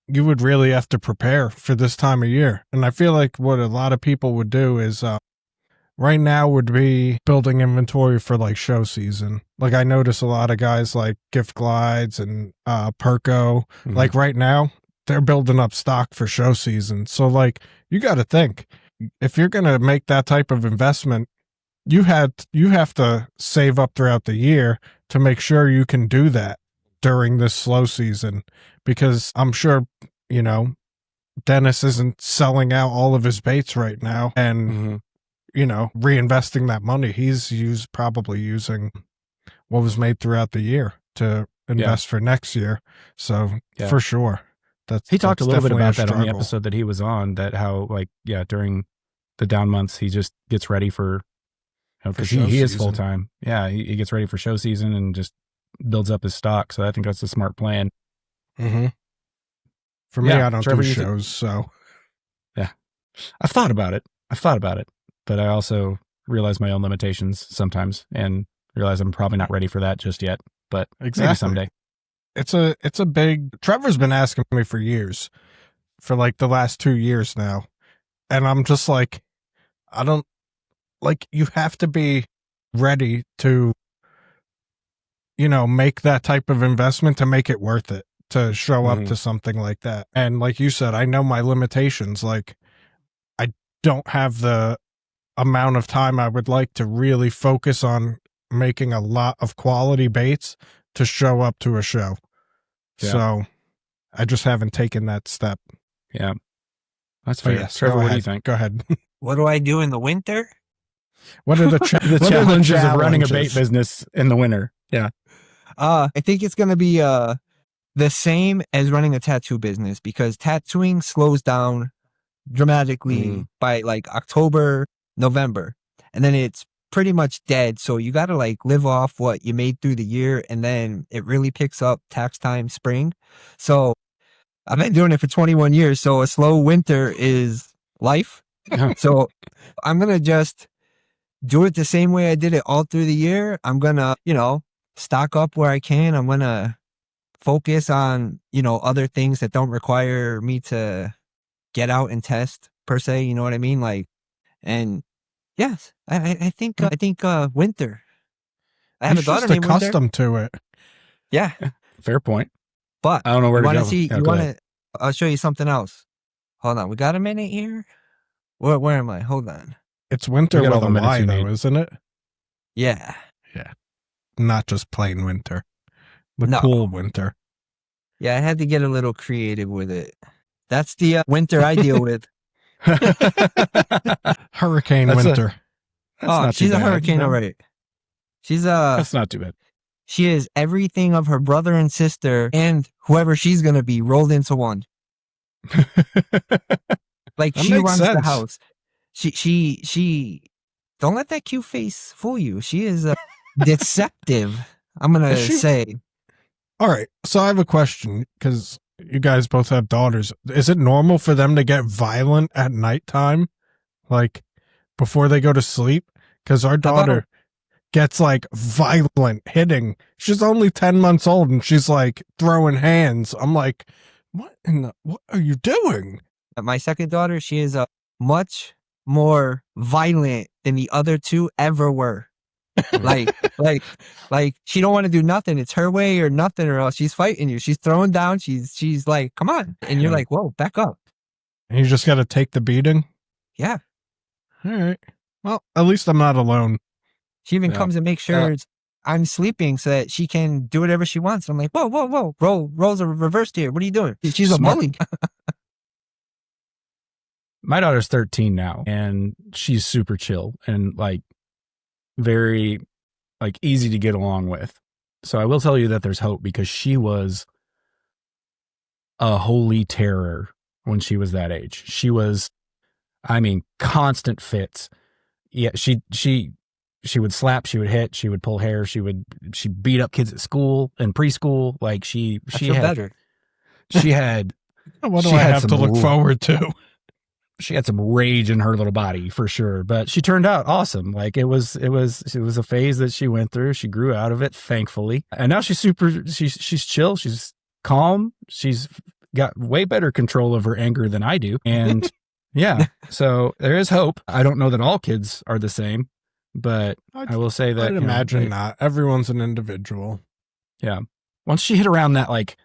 you would really have to prepare for this time of year. And I feel like what a lot of people would do is right now would be building inventory for like show season. Like I notice a lot of guys like Gift Glides and Perco, like right now they're building up stock for show season. So like you got to think, if you're going to make that type of investment, you have to save up throughout the year to make sure you can do that during this slow season, because I'm sure, you know, Dennis isn't selling out all of his baits right now and, you know, reinvesting that money. He's probably using what was made throughout the year to invest for next year. So for sure. He talked a little bit about that on the episode that he was on, that how like, during the down months, he just gets ready for, you know, because he is full time. Yeah. He gets ready for show season and just builds up his stock. So I think that's a smart plan. For me, I don't do shows. So yeah, I've thought about it, but I also realize my own limitations sometimes and realize I'm probably not ready for that just yet, but maybe someday. It's a big, Trevor's been asking me for years, for like the last 2 years now. And I'm just like, I don't, like, you have to be ready to, you know, make that type of investment to make it worth it, to show up to something like that. And like you said, I know my limitations. Like, I don't have the amount of time I would like to really focus on making a lot of quality baits to show up to a show. So I just haven't taken that step. Yeah. That's fair. Yes, Trevor, what do you think? Go ahead. What do I do in the winter? What are the challenges of running a bait business in the winter? Yeah. I think it's going to be the same as running a tattoo business, because tattooing slows down dramatically by like October, November, and then it's pretty much dead. So you got to like live off what you made through the year, and then it really picks up tax time spring. So I've been doing it for 21 years. So a slow winter is life. So I'm going to just do it the same way I did it all through the year. I'm going to, you know, stock up where I can. I'm going to focus on, you know, other things that don't require me to get out and test per se. You know what I mean? Like, and yes, I think winter. I have a daughter named Winter. Accustomed to it. Yeah. Fair point. But I don't know where to go. You want to? I'll show you something else. Hold on, we got a minute here. Where am I? Hold on. It's winter with a Y, though, isn't it? Yeah. Yeah. Not just plain winter. The cool winter. Yeah, I had to get a little creative with it. That's the winter I deal with. Hurricane winter. She's a hurricane already. That's not too bad. She is everything of her brother and sister and whoever she's going to be rolled into one. Like, she runs the house. She don't let that cute face fool you. She is deceptive, I'm going to say. All right. So I have a question, because you guys both have daughters. Is it normal for them to get violent at nighttime? Like, before they go to sleep? Because our daughter gets like violent, hitting. She's only 10 months old and she's like throwing hands. I'm like, what are you doing? My second daughter, she is much more violent than the other two ever were. like she don't want to do nothing. It's her way or nothing, or else she's fighting you. She's throwing down. She's like, come on. And you're like, whoa, back up. And you just got to take the beating. Yeah. All right. Well, at least I'm not alone. She even comes and makes sure I'm sleeping so that she can do whatever she wants. I'm like, whoa. Roles are reversed here. What are you doing? She's a bully. my daughter's 13 now, and she's super chill and like very like easy to get along with. So I will tell you that there's hope, because she was a holy terror when she was that age. She was, I mean, constant fits. Yeah, she would slap, she would hit, she would pull hair, she beat up kids at school and preschool. Like she had better. She had what do I have to look forward to? She had some rage in her little body for sure, but she turned out awesome. Like it was a phase that she went through. She grew out of it, thankfully. And now she's chill. She's calm. She's got way better control of her anger than I do. And yeah, so there is hope. I don't know that all kids are the same, but I will say that I'd imagine not. Everyone's an individual. Yeah. Once she hit around that like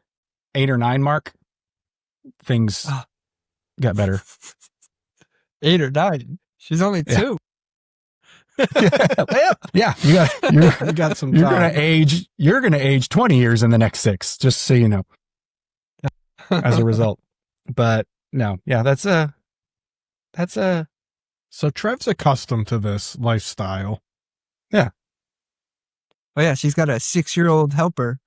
8 or 9 mark, things got better. 8 or 9. She's only 2. Yeah. You got some time. You're gonna age 20 years in the next 6, just so you know. As a result. But no, yeah, that's so Trev's accustomed to this lifestyle. Yeah. Oh yeah, she's got a 6-year-old helper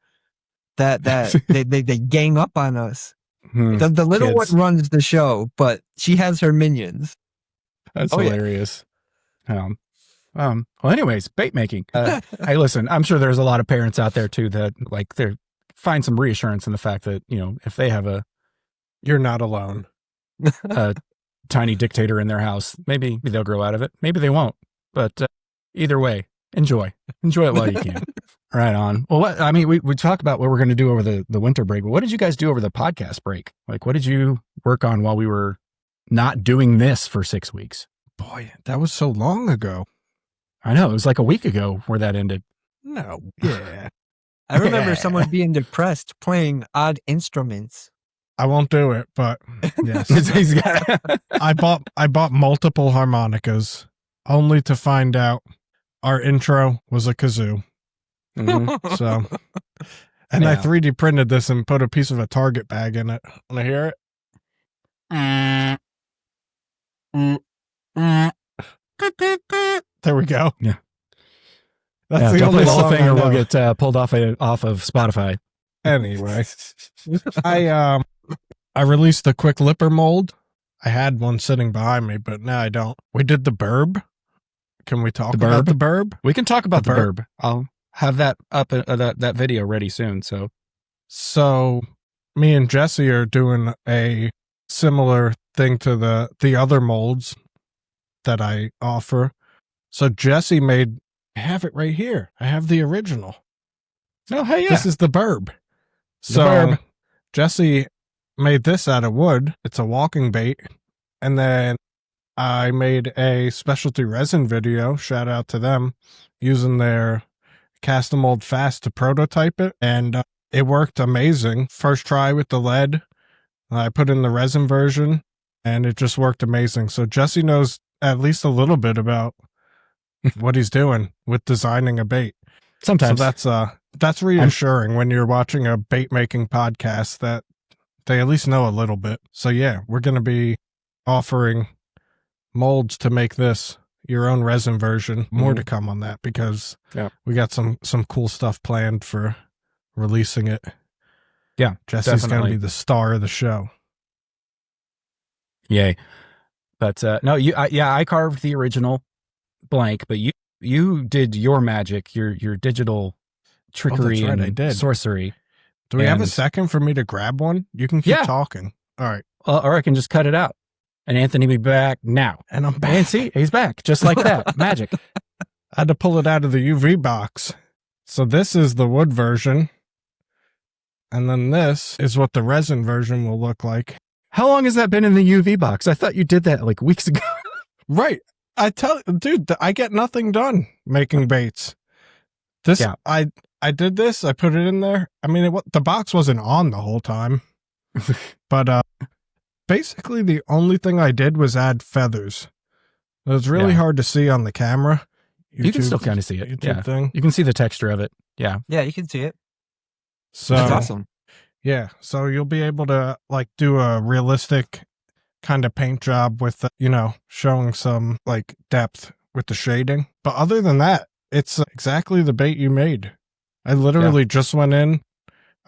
that they gang up on us. The little one runs the show, but she has her minions. That's hilarious. Yeah. Well, anyways, bait making. Hey, listen, I'm sure there's a lot of parents out there too that like they find some reassurance in the fact that, you know, if they have you're not alone. A tiny dictator in their house, maybe they'll grow out of it. Maybe they won't. But either way, enjoy it while you can. Right on. Well, we talk about what we're going to do over the winter break, but what did you guys do over the podcast break? Like, what did you work on while we were not doing this for 6 weeks? Boy, that was so long ago. I know. It was like a week ago where that ended. No. Yeah. I remember someone being depressed playing odd instruments. I won't do it, but yes. I bought multiple harmonicas only to find out our intro was a kazoo. Mm-hmm. So, and I 3D printed this and put a piece of a Target bag in it. Want to hear it? There we go. Yeah. That's the only whole thing, or we'll get pulled off of Spotify. Anyway, I released the quick lipper mold. I had one sitting behind me, but now I don't. We did the burb. Can we talk about the burb? We can talk about the burb. I'll have that up, that video ready soon. So me and Jesse are doing a similar thing to the other molds that I offer. So Jesse made, I have it right here. I have the original. Oh, hey, yeah. This is the burb. So Jesse made this out of wood. It's a walking bait. And then I made a specialty resin video, shout out to them, using their cast and mold fast to prototype it. And it worked amazing. First try with the lead. I put in the resin version and it just worked amazing. So Jesse knows at least a little bit about what he's doing with designing a bait. Sometimes. So that's reassuring when you're watching a bait making podcast that they at least know a little bit. So yeah, we're going to be offering molds to make this your own resin version. More to come on that because we got some cool stuff planned for releasing it. Yeah, Jesse's going to be the star of the show. Yay. But no, I carved the original blank, but you did your magic, your digital trickery and sorcery. Do we have a second for me to grab one? You can keep talking. All right. Or I can just cut it out. And Anthony be back now. And I'm back. And see, he's back. Just like that. Magic. I had to pull it out of the UV box. So this is the wood version. And then this is what the resin version will look like. How long has that been in the UV box? I thought you did that like weeks ago. Right. Dude, I get nothing done making baits. I did this. I put it in there. I mean, the box wasn't on the whole time. But basically, the only thing I did was add feathers. It was really hard to see on the camera. You can still kind of see it. Thing. You can see the texture of it. Yeah. Yeah, you can see it. So that's awesome. Yeah. So you'll be able to like do a realistic kind of paint job with, showing some like depth with the shading. But other than that, it's exactly the bait you made. I literally just went in,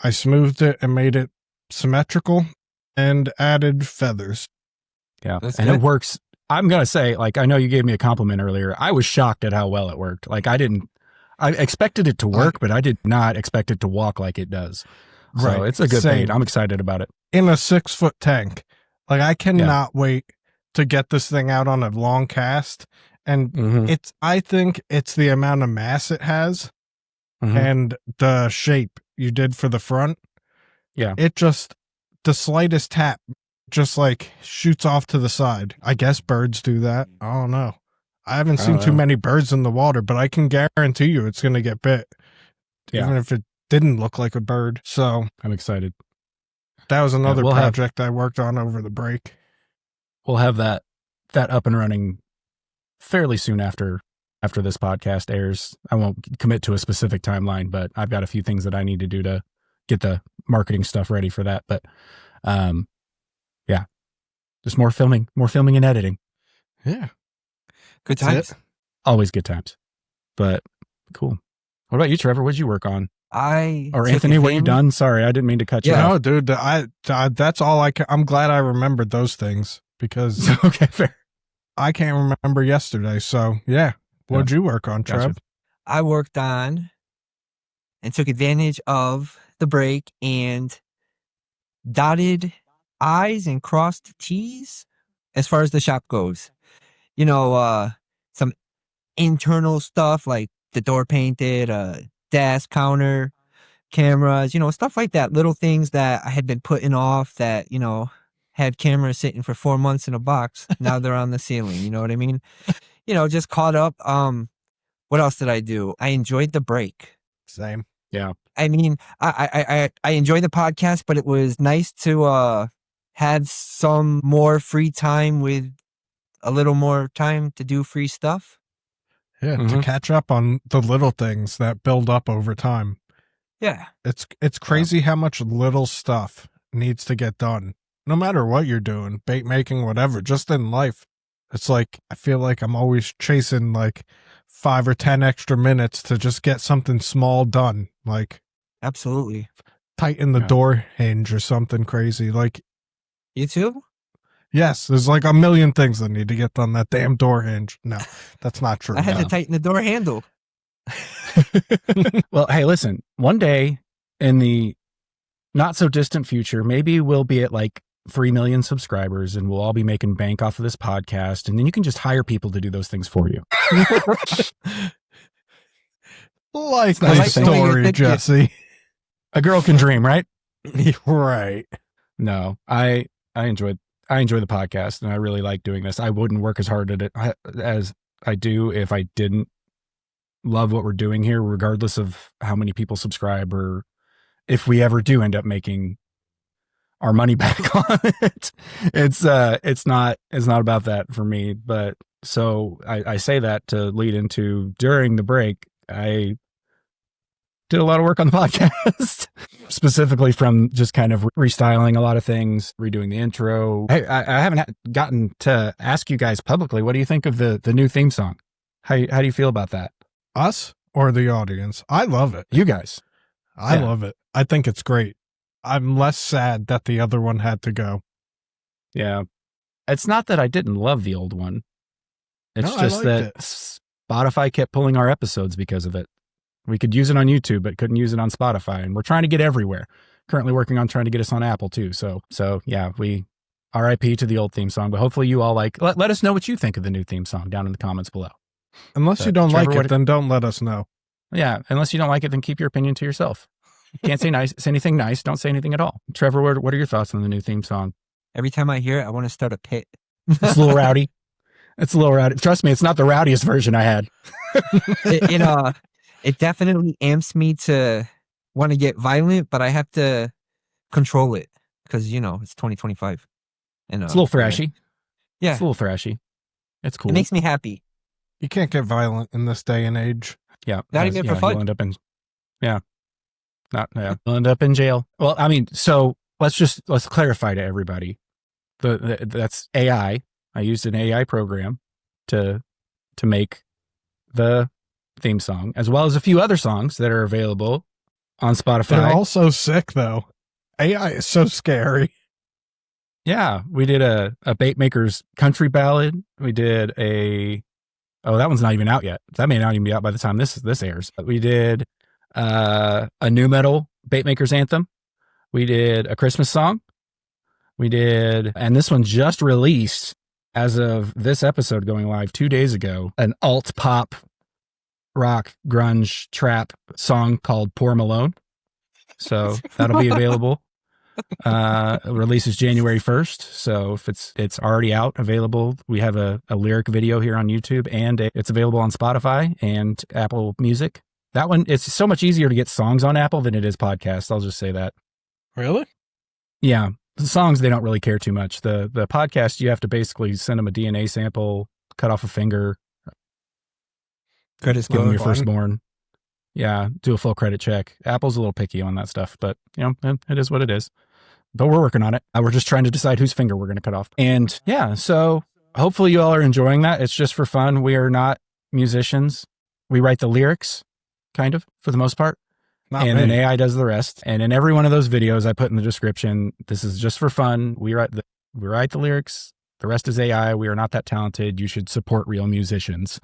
I smoothed it and made it symmetrical and added feathers. Yeah. And it works. I'm going to say, like, I know you gave me a compliment earlier. I was shocked at how well it worked. Like, I expected it to work, but I did not expect it to walk like it does. So Right. it's a good bait. I'm excited about it. In a 6-foot tank. Like, I cannot wait to get this thing out on a long cast. And I think it's the amount of mass it has and the shape you did for the front. Yeah. It just, the slightest tap just like shoots off to the side. I guess birds do that. I don't know. I haven't seen too many birds in the water, but I can guarantee you it's going to get bit. Yeah. Even if it didn't look like a bird. So I'm excited. That was another project I worked on over the break. We'll have that up and running fairly soon after this podcast airs. I won't commit to a specific timeline, but I've got a few things that I need to do to get the marketing stuff ready for that. But just more filming and editing. Yeah. Good times. Always good times. But cool. What about you, Trevor? What'd you work on? Or Anthony, what you done? Sorry, I didn't mean to cut you off. No, dude, that's all I'm glad I remembered those things because okay, fair. I can't remember yesterday. So yeah. What'd you work on, Trev? Gotcha. I worked on and took advantage of the break and dotted I's and crossed T's as far as the shop goes. Some internal stuff like the door painted, desk, counter, cameras, stuff like that. Little things that I had been putting off that, had cameras sitting for 4 months in a box. Now they're on the ceiling. You know what I mean? Just caught up. What else did I do? I enjoyed the break. Same. Yeah. I mean, I enjoyed the podcast, but it was nice to have some more free time with a little more time to do free stuff. Yeah, to catch up on the little things that build up over time. Yeah. It's crazy how much little stuff needs to get done. No matter what you're doing, bait making, whatever, just in life. It's like, I feel like I'm always chasing like 5 or 10 extra minutes to just get something small done. Like, absolutely. Tighten the door hinge or something crazy. Like, you too? Yes, there's like a million things that need to get done that damn door hinge. No, that's not true. I had to tighten the door handle. Well, hey, listen, one day in the not so distant future, maybe we'll be at like 3 million subscribers and we'll all be making bank off of this podcast. And then you can just hire people to do those things for you. Likely story, Jesse. A girl can dream, right? Right. No, I enjoy the podcast and I really like doing this. I wouldn't work as hard at it as I do if I didn't love what we're doing here, regardless of how many people subscribe or if we ever do end up making our money back on it. It's not about that for me. But so I say that to lead into during the break, I did a lot of work on the podcast, specifically from just kind of restyling a lot of things, redoing the intro. Hey, I haven't gotten to ask you guys publicly, what do you think of the new theme song? How do you feel about that? Us or the audience? I love it. You guys. I love it. I think it's great. I'm less sad that the other one had to go. Yeah. It's not that I didn't love the old one. It's just that Spotify kept pulling our episodes because of it. We could use it on YouTube, but couldn't use it on Spotify. And we're trying to get everywhere. Currently working on trying to get us on Apple too. So yeah, we RIP to the old theme song, but hopefully you all let us know what you think of the new theme song down in the comments below. Unless you don't Trevor, like it, then don't let us know. Yeah. Unless you don't like it, then keep your opinion to yourself. Can't say anything nice. Don't say anything at all. Trevor, what are your thoughts on the new theme song? Every time I hear it, I want to start a pit. It's a little rowdy. Trust me, it's not the rowdiest version I had. It definitely amps me to want to get violent, but I have to control it because, it's 2025. And, it's a little thrashy. Yeah. It's a little thrashy. It's cool. It makes me happy. You can't get violent in this day and age. Yeah. Not even for fun. You'll end up in, you'll end up in jail. Well, I mean, so let's clarify to everybody. that's AI. I used an AI program to make the theme song, as well as a few other songs that are available on Spotify. They're all so sick, though. AI is so scary. Yeah, we did a Baitmaker's country ballad. We did that one's not even out yet. That may not even be out by the time this airs. We did a new metal Baitmaker's anthem. We did a Christmas song. And this one just released as of this episode going live 2 days ago, an alt pop rock grunge trap song called Poor Malone. So that'll be available. It releases January 1st. So if it's already out, available. We have a lyric video here on YouTube, and it's available on Spotify and Apple Music. That one, it's so much easier to get songs on Apple than it is podcasts. I'll just say that. Really? Yeah. The songs, they don't really care too much. The podcast, you have to basically send them a DNA sample, cut off a finger, give them your firstborn. Yeah, do a full credit check. Apple's a little picky on that stuff, but it is what it is. But we're working on it. We're just trying to decide whose finger we're going to cut off. And yeah, so hopefully you all are enjoying that. It's just for fun. We are not musicians. We write the lyrics, kind of, for the most part. Then AI does the rest. And in every one of those videos I put in the description, this is just for fun. We write the lyrics. The rest is AI. We are not that talented. You should support real musicians.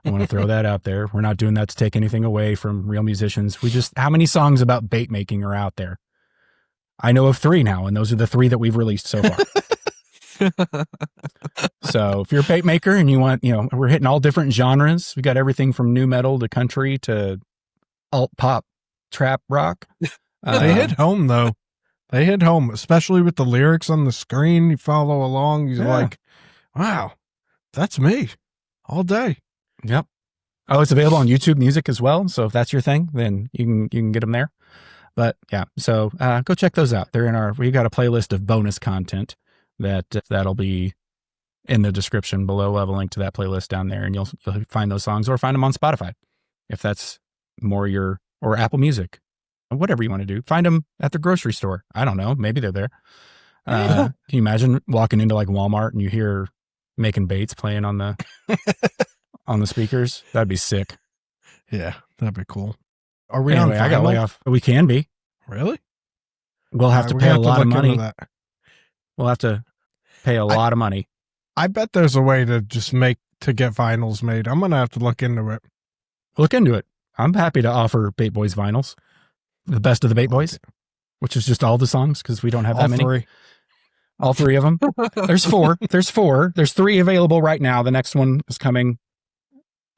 I want to throw that out there. We're not doing that to take anything away from real musicians. How many songs about bait making are out there? I know of 3 now, and those are the 3 that we've released so far. So if you're a bait maker and you want, we're hitting all different genres. We got everything from new metal to country to alt pop, trap rock. They hit home, though. They hit home, especially with the lyrics on the screen. You follow along. You're like, wow, that's me all day. Yep. Oh, it's available on YouTube Music as well. So if that's your thing, then you can get them there. But yeah, so go check those out. We got a playlist of bonus content that'll be in the description below. We'll have a link to that playlist down there, and you'll find those songs, or find them on Spotify if that's more or Apple Music, whatever you want to do. Find them at the grocery store. I don't know. Maybe they're there. Can you imagine walking into like Walmart and you hear Making Baits playing on the on the speakers? That'd be sick. Yeah, that'd be cool. Are we anyway, on vinyl? I got way off. We can be. Really? We'll have to pay a lot of money. We'll have to pay a lot of money. I bet there's a way to get vinyls made. I'm going to have to look into it. Look into it. I'm happy to offer Bait Boys vinyls. The best of the Bait Boys, which is just all the songs because we don't have that many. All 3 of them. There's 4. There's 3 available right now. The next one is coming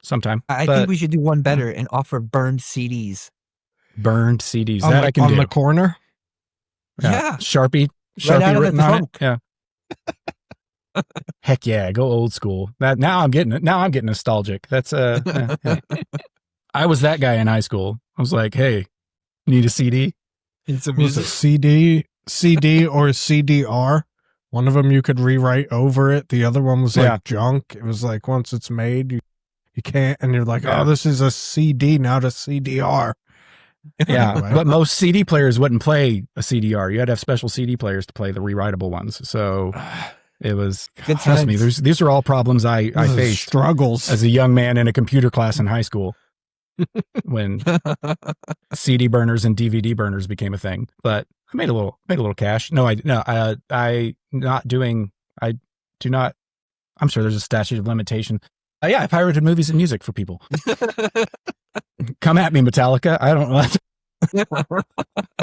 sometime. I think we should do one better and offer burned CDs. Burned CDs. I can do. On the corner? Yeah. Sharpie right written on it. Yeah. Heck yeah, go old school. Now I'm getting nostalgic. That's yeah. I was that guy in high school. I was like, hey, need a CD? It's a music. Was it CD or CDR? One of them you could rewrite over it. The other one was like junk. It was like once it's made, you can't, and you're like, oh, this is a CD, not a CDR. Yeah, but most CD players wouldn't play a CDR. You had to have special CD players to play the rewritable ones. So it was, trust me, these are all problems I faced. Struggles. As a young man in a computer class in high school when CD burners and DVD burners became a thing. But I made a little cash. I'm sure there's a statute of limitation. I pirated movies and music for people. Come at me, Metallica. I don't know.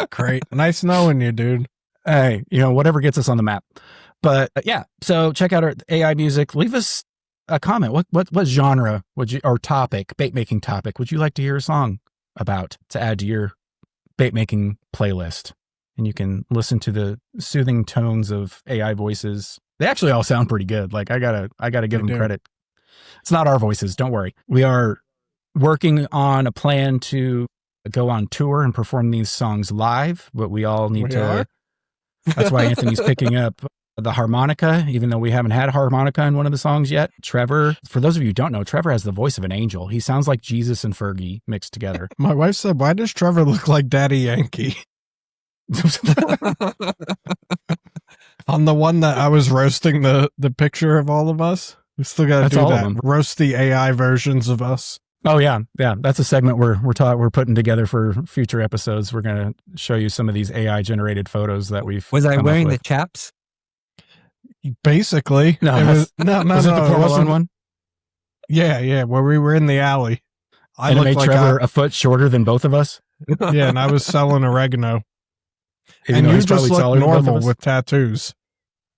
Great. Nice knowing you, dude. Hey, whatever gets us on the map. But yeah, so check out our AI music. Leave us a comment. What genre or topic, bait making topic, would you like to hear a song about to add to your bait making playlist? And you can listen to the soothing tones of AI voices. They actually all sound pretty good. Like I gotta give them credit. It's not our voices. Don't worry. We are working on a plan to go on tour and perform these songs live, but we all need to. That's why Anthony's picking up the harmonica, even though we haven't had a harmonica in one of the songs yet. Trevor, for those of you who don't know, Trevor has the voice of an angel. He sounds like Jesus and Fergie mixed together. My wife said, why does Trevor look like Daddy Yankee? On the one that I was roasting the picture of all of us, we still got to do that. Roast the AI versions of us. Oh yeah. That's a segment we're putting together for future episodes. We're gonna show you some of these AI generated photos that we've. Was I wearing the chaps? Basically, no. Was it the Poor Malone one? Yeah, where we were in the alley. I made like Trevor a foot shorter than both of us. Yeah, and I was selling oregano. And you just look normal with tattoos.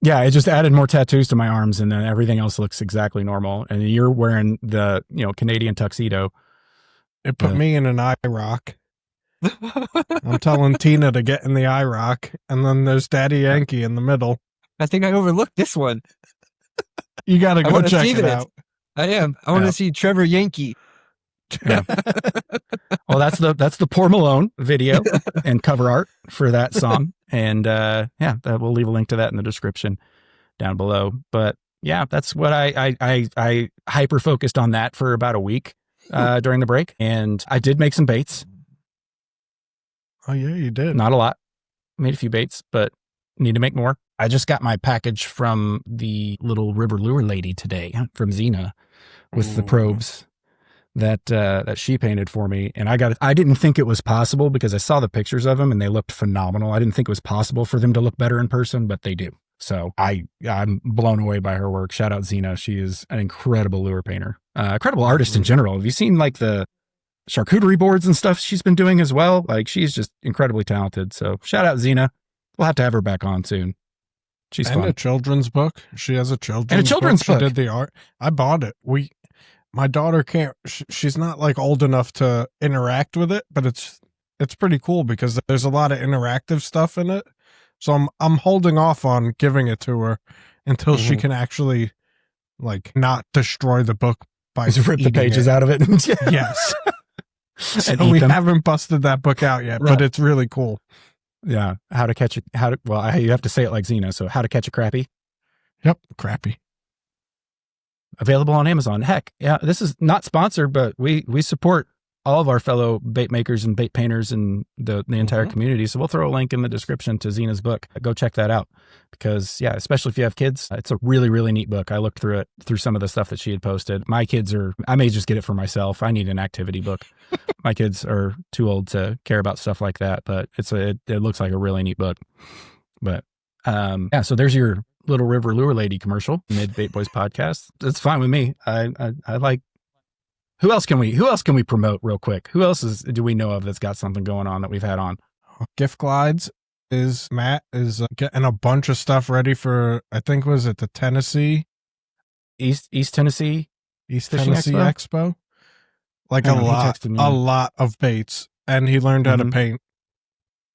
Yeah, it just added more tattoos to my arms, and then everything else looks exactly normal. And you're wearing the Canadian tuxedo. It put me in an IROC. I'm telling Tina to get in the IROC, and then there's Daddy Yankee in the middle. I think I overlooked this one. You got to go check it out. I am. I want to see Trevor Yankee. Yeah. Well, that's the Poor Malone video and cover art for that song. And we'll leave a link to that in the description down below. But yeah, that's what I hyper focused on that for about a week during the break. And I did make some baits. Oh yeah, you did. Not a lot. Made a few baits, but need to make more. I just got my package from the little river lure lady today from Xena with the probes that she painted for me. And I didn't think it was possible because I saw the pictures of them and they looked phenomenal. I didn't think it was possible for them to look better in person, but they do. So I'm blown away by her work. Shout out Xena. She is an incredible lure painter, incredible artist in general. Have you seen like the charcuterie boards and stuff she's been doing as well? Like she's just incredibly talented. So shout out Xena. We'll have to have her back on soon. She's fun. A children's book. She has a children's book. She did the art. I bought it. My daughter can't. She's not like old enough to interact with it, but it's pretty cool because there's a lot of interactive stuff in it. So I'm holding off on giving it to her until she can actually like not destroy the book by rip the pages out of it. Yes. So we haven't busted that book out yet, but it's really cool. Yeah. You have to say it like Xena. So How to Catch a Crappie. Yep. Crappie. Available on Amazon. Heck, yeah, this is not sponsored, but we support all of our fellow bait makers and bait painters and the entire community. So we'll throw a link in the description to Xena's book. Go check that out because, yeah, especially if you have kids, it's a really, really neat book. I looked through some of the stuff that she had posted. My kids I may just get it for myself. I need an activity book. My kids are too old to care about stuff like that, but it looks like a really neat book. But so there's your little river lure lady commercial mid Bait Boys podcast. It's fine with me. I like. Who else can we promote real quick? Who else do we know of that's got something going on that we've had on? Gift Glides Matt is getting a bunch of stuff ready for, I think, was it the Tennessee? East Tennessee Expo? Like a lot of baits. And he learned how to paint.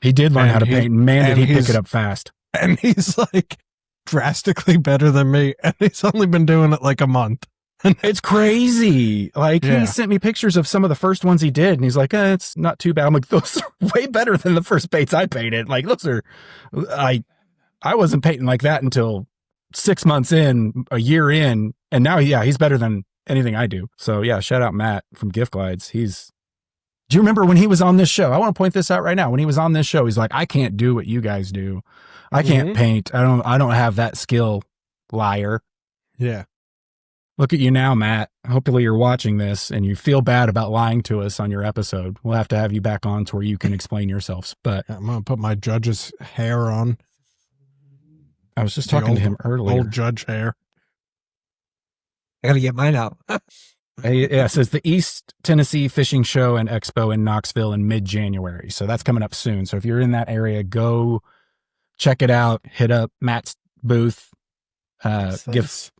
He did learn how to paint. Man, did he pick it up fast. And he's like drastically better than me. And he's only been doing it like a month. It's crazy. Like he sent me pictures of some of the first ones he did, and he's like, "It's not too bad." I'm like, "Those are way better than the first baits I painted." Like those are, I wasn't painting like that until 6 months in, a year in, and now he's better than anything I do. So yeah, shout out Matt from Gift Glides. Do you remember when he was on this show? I want to point this out right now. When he was on this show, he's like, "I can't do what you guys do. I can't paint. I don't have that skill." Liar. Yeah. Look at you now, Matt. Hopefully you're watching this and you feel bad about lying to us on your episode. We'll have to have you back on to where you can explain yourselves. But I'm going to put my judge's hair on. I was just talking to him earlier. Old judge hair. I got to get mine out. It says the East Tennessee Fishing Show and Expo in Knoxville in mid-January. So that's coming up soon. So if you're in that area, go check it out. Hit up Matt's booth. Gift.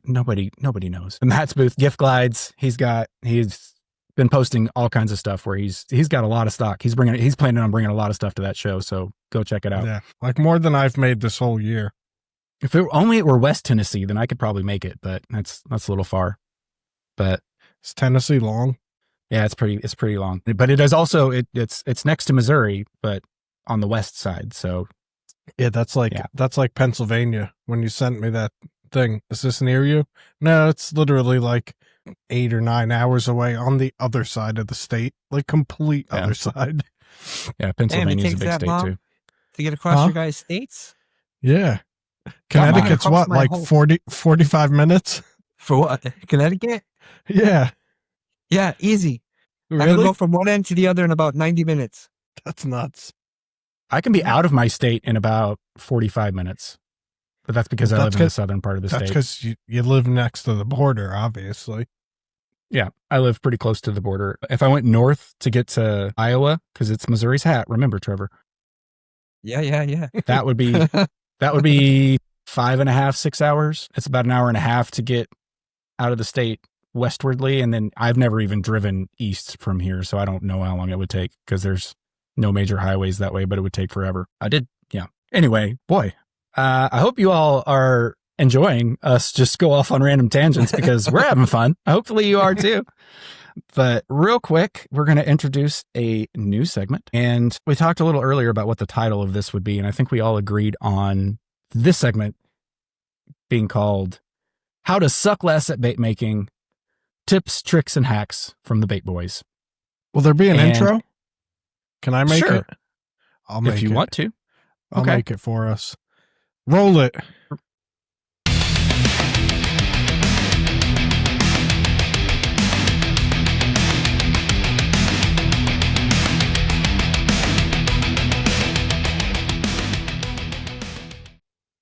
Nobody knows. Matt's booth, Gift Glides. He's been posting all kinds of stuff where he's got a lot of stock. He's planning on bringing a lot of stuff to that show. So go check it out. Yeah, like more than I've made this whole year. If it were West Tennessee, then I could probably make it, but that's a little far. But is Tennessee long? Yeah, it's pretty long. But it is also it's next to Missouri, but on the west side. So yeah, that's like Pennsylvania when you sent me that thing. Is this near you? No, it's literally like 8 or 9 hours away on the other side of the state, like complete other side. Yeah, Pennsylvania's a big state too. To get across your guys' states? Yeah. Connecticut's what, like 45 minutes? For what? Connecticut? Yeah. Yeah, easy. Really? I can go from one end to the other in about 90 minutes. That's nuts. I can be out of my state in about 45 minutes. But that's because I live in the southern part of the state. That's because you live next to the border, obviously. Yeah, I live pretty close to the border. If I went north to get to Iowa, because it's Missouri's hat, remember, Trevor? Yeah. That would be 5.5, 6 hours. It's about an hour and a half to get out of the state westwardly. And then I've never even driven east from here, so I don't know how long it would take because there's no major highways that way, but it would take forever. Yeah. Anyway, boy, I hope you all are enjoying us just go off on random tangents because we're having fun. Hopefully you are too. But real quick, we're going to introduce a new segment. And we talked a little earlier about what the title of this would be. And I think we all agreed on this segment being called How to Suck Less at Bait Making, Tips, Tricks, and Hacks from the Bait Boys. Will there be an intro? Can I make it? I'll make it. If you want to. I'll make it for us. Roll it.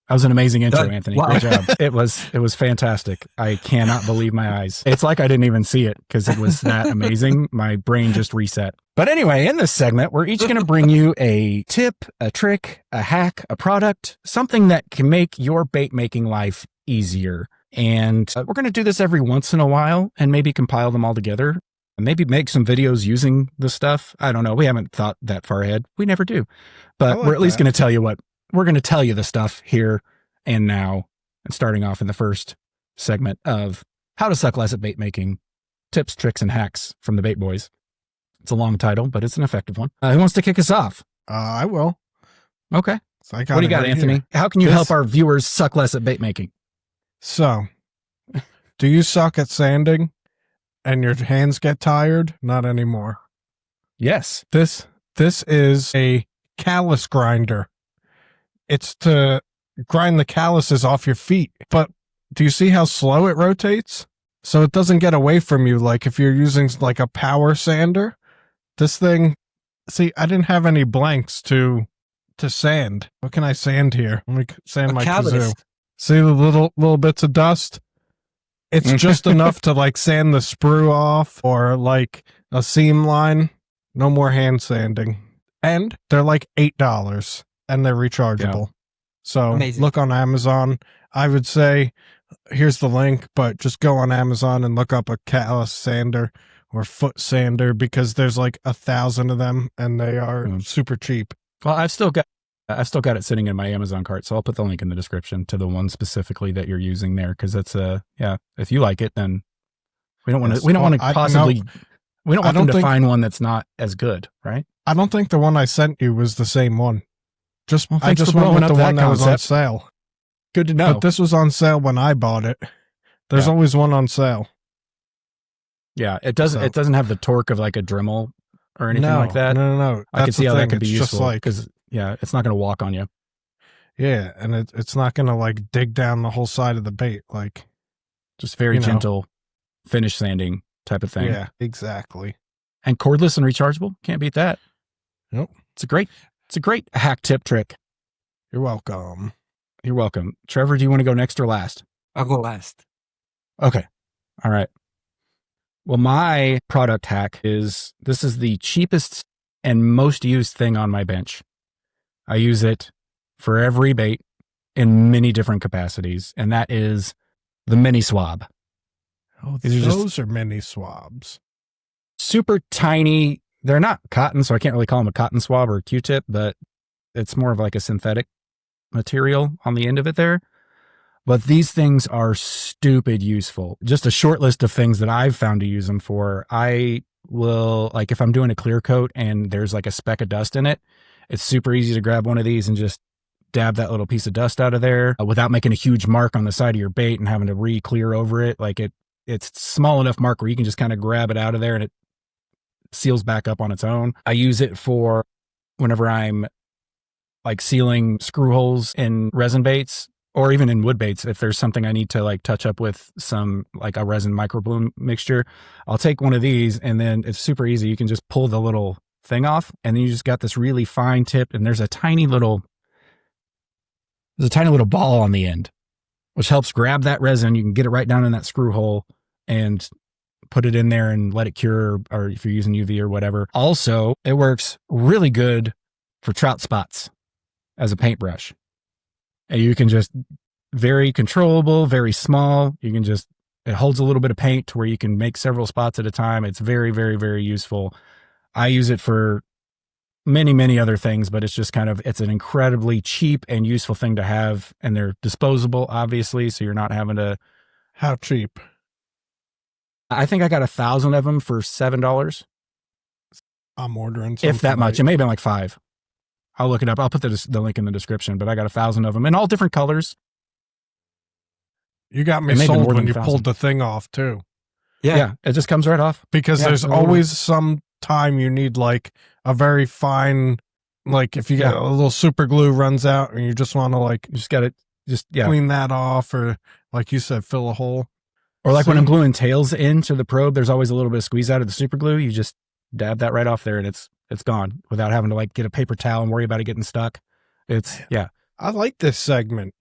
That was an amazing intro, Anthony. Wow. Great job. It was fantastic. I cannot believe my eyes. It's like I didn't even see it because it was that amazing. My brain just reset. But anyway, in this segment, we're each going to bring you a tip, a trick, a hack, a product, something that can make your bait making life easier. And we're going to do this every once in a while and maybe compile them all together. And maybe make some videos using the stuff. I don't know. We haven't thought that far ahead. We never do. But we're at least going to tell you what. We're going to tell you the stuff here and now, and starting off in the first segment of How to Suck Less at Bait Making, Tips, Tricks, and Hacks from the Bait Boys. It's a long title, but it's an effective one. Who wants to kick us off? I will. Okay. So what do you got, Anthony? Here. How can you help our viewers suck less at bait making? So, do you suck at sanding and your hands get tired? Not anymore. Yes. This is a callus grinder. It's to grind the calluses off your feet. But do you see how slow it rotates? So it doesn't get away from you like if you're using like a power sander. This thing, see, I didn't have any blanks to sand. What can I sand here? Let me sand my kazoo. See the little bits of dust? It's just enough to like sand the sprue off or like a seam line. No more hand sanding. And they're like $8. And they're rechargeable. Yeah. So amazing. Look on Amazon. I would say, here's the link, but just go on Amazon and look up a callus sander or foot sander because there's like 1,000 of them and they are super cheap. Well, I've still got it sitting in my Amazon cart, so I'll put the link in the description to the one specifically that you're using there because it's if you like it, then we don't want them to find one that's not as good, right? I don't think the one I sent you was the same one. I just went with the one that was on sale. Good to know. But this was on sale when I bought it. There's always one on sale. Yeah, it doesn't have the torque of like a Dremel or anything like that. No. I can see how that could be useful because it's not going to walk on you. Yeah, and it's not going to like dig down the whole side of the bait, like just very gentle finish sanding type of thing. Yeah, exactly. And cordless and rechargeable, can't beat that. Nope. It's a great hack tip trick. You're welcome. You're welcome. Trevor, do you want to go next or last? I'll go last. Okay. All right. Well, my product hack is the cheapest and most used thing on my bench. I use it for every bait in many different capacities, and that is the mini swab. Oh, those are mini swabs. Super tiny. They're not cotton, so I can't really call them a cotton swab or a Q-tip, but it's more of like a synthetic material on the end of it there. But these things are stupid useful. Just a short list of things that I've found to use them for. I will, like if I'm doing a clear coat and there's like a speck of dust in it, it's super easy to grab one of these and just dab that little piece of dust out of there without making a huge mark on the side of your bait and having to re-clear over it. Like it's small enough mark where you can just kind of grab it out of there and it seals back up on its own. I use it for whenever I'm like sealing screw holes in resin baits or even in wood baits. If there's something I need to like touch up with some like a resin microbloom mixture, I'll take one of these and then it's super easy. You can just pull the little thing off and then you just got this really fine tip and there's a tiny little ball on the end, which helps grab that resin. You can get it right down in that screw hole and put it in there and let it cure, or if you're using UV or whatever. Also, it works really good for trout spots as a paintbrush. And you can just, very controllable, very small. You can just, it holds a little bit of paint to where you can make several spots at a time. It's very, very, very useful. I use it for many, many other things, but it's just kind of, it's an incredibly cheap and useful thing to have. And they're disposable, obviously. So you're not having to. How cheap? I think I got 1,000 of them for $7. I'm ordering some. If that much. It may have been like $5. I'll look it up. I'll put the link in the description, but I got 1,000 of them in all different colors. You got me sold when you pulled the thing off too. Yeah. It just comes right off. Because there's always some time you need like a very fine, like if you get a little super glue runs out and you just want to like, you just got to clean that off, or like you said, fill a hole. Or like when I'm gluing tails into the probe, there's always a little bit of squeeze out of the super glue. You just dab that right off there and it's gone without having to like get a paper towel and worry about it getting stuck. I like this segment.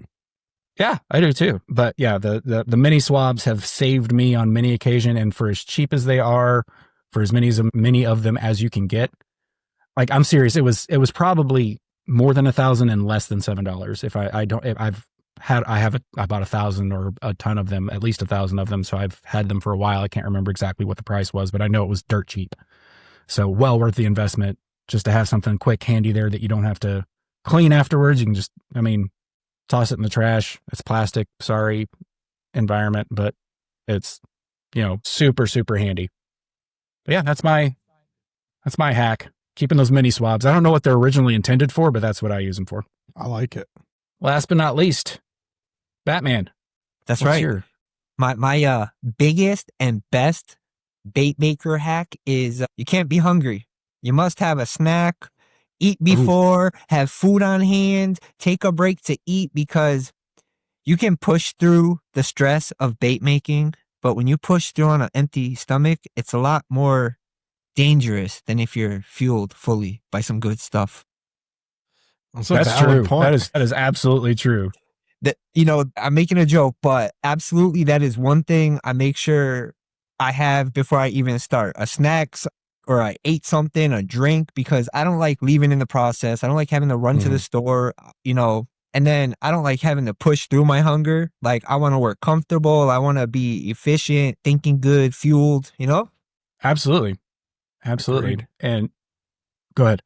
Yeah, I do too. But yeah, the mini swabs have saved me on many occasions, and for as cheap as they are, for as many of them as you can get, like I'm serious, it was probably more than 1,000 and less than $7. I bought 1,000 or a ton of them, at least 1,000 of them. So I've had them for a while. I can't remember exactly what the price was, but I know it was dirt cheap. So well worth the investment just to have something quick, handy there that you don't have to clean afterwards. You can just, toss it in the trash. It's plastic. Sorry, environment, but it's, super, super handy. But yeah, that's my hack. Keeping those mini swabs. I don't know what they're originally intended for, but that's what I use them for. I like it. Last but not least, Batman. That's right. My biggest and best bait maker hack is you can't be hungry. You must have a snack, eat before, have food on hand, take a break to eat, because you can push through the stress of bait making, but when you push through on an empty stomach, it's a lot more dangerous than if you're fueled fully by some good stuff. That's true. That is absolutely true. I'm making a joke, but absolutely that is one thing I make sure I have before I even start. A snack, or I ate something, a drink, because I don't like leaving in the process. I don't like having to run to the store, and then I don't like having to push through my hunger. Like, I want to work comfortable. I want to be efficient, thinking good, fueled, Absolutely. Agreed. And go ahead.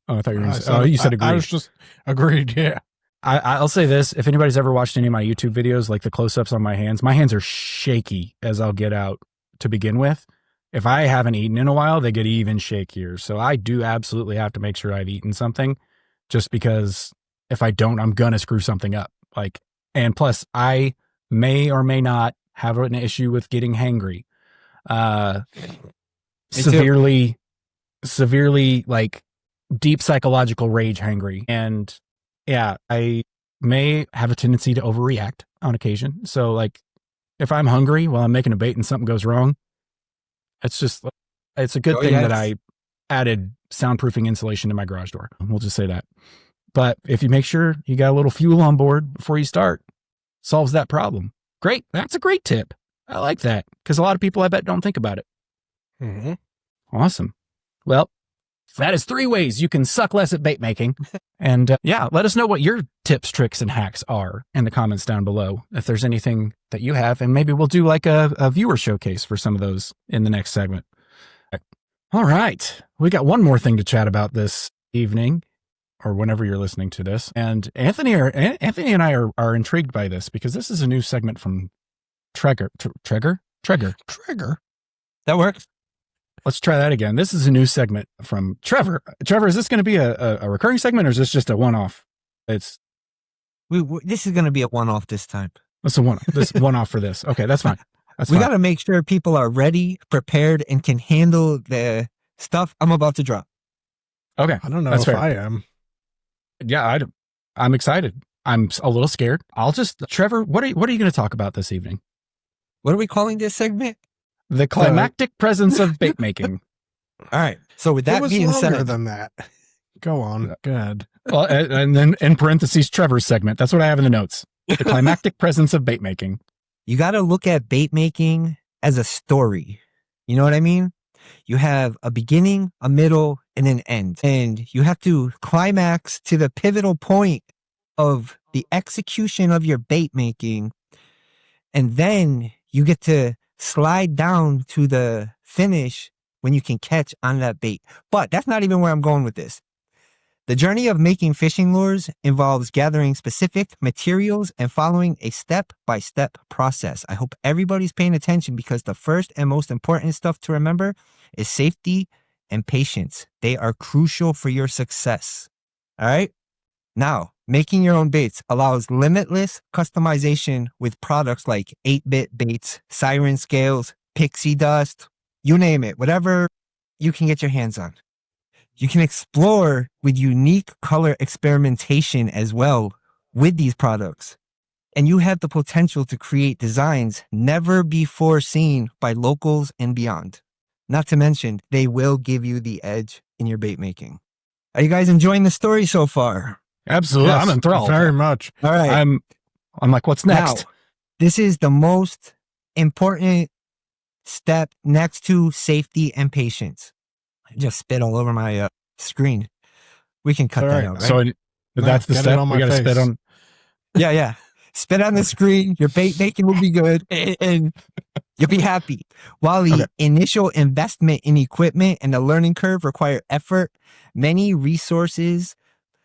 Oh, I thought you were going to say, you said agreed. I was just agreed, yeah. I'll say this. If anybody's ever watched any of my YouTube videos, like the close-ups on my hands are shaky as I'll get out to begin with. If I haven't eaten in a while, they get even shakier. So I do absolutely have to make sure I've eaten something, just because if I don't, I'm going to screw something up. And plus I may or may not have an issue with getting hangry. Severely, like deep psychological rage hangry. And yeah, I may have a tendency to overreact on occasion. So like if I'm hungry while I'm making a bait and something goes wrong, it's a good thing that I added soundproofing insulation to my garage door. We'll just say that. But if you make sure you got a little fuel on board before you start, solves that problem. Great. That's a great tip. I like that, because a lot of people, I bet, don't think about it. Mm-hmm. Awesome. Well, that is 3 ways you can suck less at bait making. And let us know what your tips, tricks, and hacks are in the comments down below. If there's anything that you have, and maybe we'll do like a viewer showcase for some of those in the next segment. All right. We got one more thing to chat about this evening, or whenever you're listening to this. And Anthony and I are intrigued by this, because this is a new segment from Trevor. That works. Let's try that again. This is a new segment from Trevor. Trevor, is this going to be a recurring segment, or is this just a one-off? This is going to be a one-off this time. It's a one-off. This one-off for this. Okay, that's fine. We got to make sure people are ready, prepared, and can handle the stuff I'm about to drop. Okay, I don't know that's if fair. I am. I'm excited. I'm a little scared. Trevor, what are you going to talk about this evening? What are we calling this segment? The climactic presence of bait making. All right. So with that being said, longer than that. Go on. Go ahead. Well, and then in parentheses, Trevor's segment. That's what I have in the notes. The climactic presence of bait making. You got to look at bait making as a story. You know what I mean? You have a beginning, a middle, and an end. And you have to climax to the pivotal point of the execution of your bait making. And then you get to slide down to the finish when you can catch on that bait. But that's not even where I'm going with this. The journey of making fishing lures involves gathering specific materials and following a step-by-step process. I hope everybody's paying attention because the first and most important stuff to remember is safety and patience. They are crucial for your success. All right? Now, making your own baits allows limitless customization with products like 8-bit baits, siren scales, pixie dust, you name it, whatever you can get your hands on. You can explore with unique color experimentation as well with these products. And you have the potential to create designs never before seen by locals and beyond. Not to mention, they will give you the edge in your bait making. Are you guys enjoying the story so far? Absolutely. Yes, I'm enthralled. Very much. All right. I'm like, what's next? Now, this is the most important step next to safety and patience. I just spit all over my screen. We can cut that out, right? So that's the step. We got to spit on. Yeah. Spit on the screen. Your bait making will be good, and you'll be happy. While the initial investment in equipment and the learning curve require effort, many resources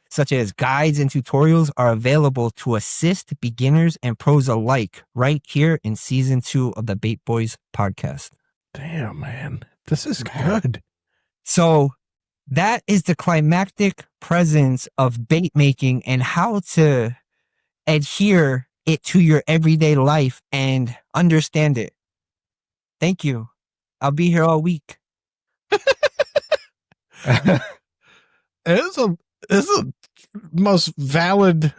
such as guides and tutorials are available to assist beginners and pros alike right here in season 2 of the Bait Boys podcast. Damn, man. This is good. So that is the climactic presence of bait making and how to adhere it to your everyday life and understand it. Thank you. I'll be here all week. It is a most valid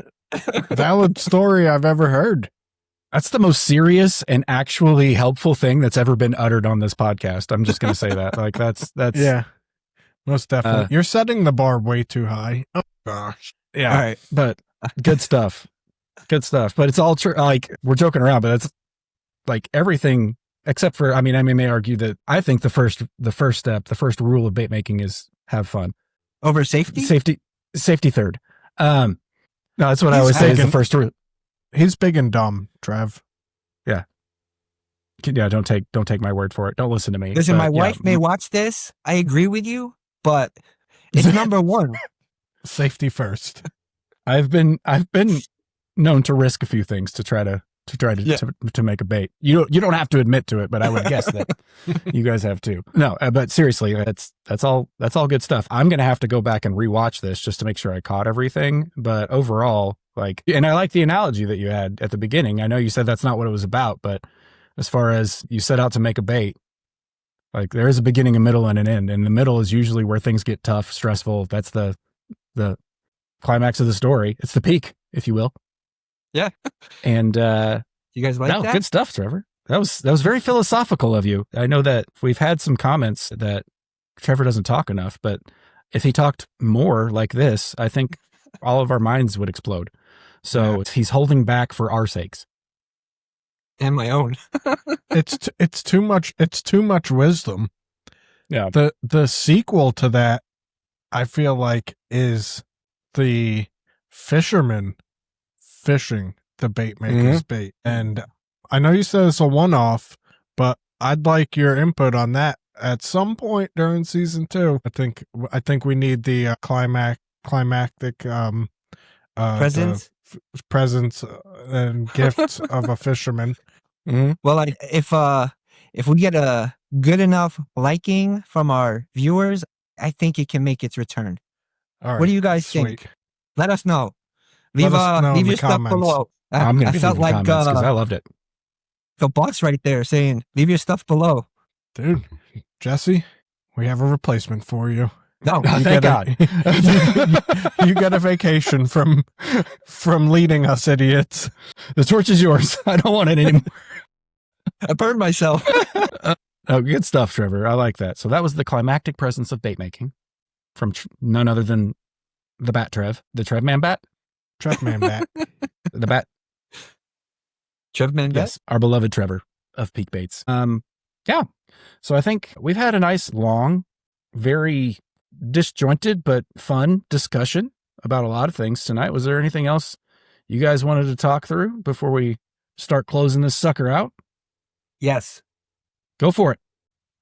story I've ever heard. That's the most serious and actually helpful thing that's ever been uttered on this podcast. I'm just going to say that. Like that's yeah, most definitely. You're setting the bar way too high. Oh gosh. Yeah. All right. But good stuff. Good stuff. But it's all true. Like we're joking around, but it's like everything except for, I may argue that I think the first step, the first rule of bait making is have fun. Over safety? Safety third. No, that's what I always say is the first rule. He's big and dumb, Trev. Yeah. Yeah, don't take my word for it. Don't listen to me. Listen, my wife may watch this. I agree with you, but it's number one. Safety first. I've been known to risk a few things to try to make a bait. You don't have to admit to it, but I would guess that you guys have too. No, but seriously, that's all good stuff. I'm going to have to go back and rewatch this just to make sure I caught everything. But overall, and I like the analogy that you had at the beginning. I know you said that's not what it was about, but as far as you set out to make a bait, like there is a beginning, a middle, and an end. And the middle is usually where things get tough, stressful. That's the climax of the story. It's the peak, if you will. Yeah. And you guys like that? Good stuff, Trevor. That was very philosophical of you. I know that we've had some comments that Trevor doesn't talk enough, but if he talked more like this, I think all of our minds would explode. So he's holding back for our sakes. And my own. It's too much wisdom. Yeah. The sequel to that, I feel like, is the fisherman fishing the bait maker's bait. And I know you said it's a one-off, but I'd like your input on that at some point during season 2. I think we need the climactic presence and gifts of a fisherman. Mm-hmm. Well, if we get a good enough liking from our viewers, I think it can make its return. All right, what do you guys think? Let us know. Leave your stuff below. I'm going to felt like because I loved it. The boss right there saying, "Leave your stuff below." Dude, Jesse, we have a replacement for you. No, Thank God. You get a vacation from leading us idiots. The torch is yours. I don't want it anymore. I burned myself. Oh, good stuff, Trevor. I like that. So that was the climactic presence of bait making from none other than the Bat Trev, the Trev Man Bat. Trev Man Bat. The Bat. Trev Man Bat? Yes, our beloved Trevor of Peak Baits. Yeah. So I think we've had a nice, long, very disjointed but fun discussion about a lot of things tonight. Was there anything else you guys wanted to talk through before we start closing this sucker out? Yes. Go for it.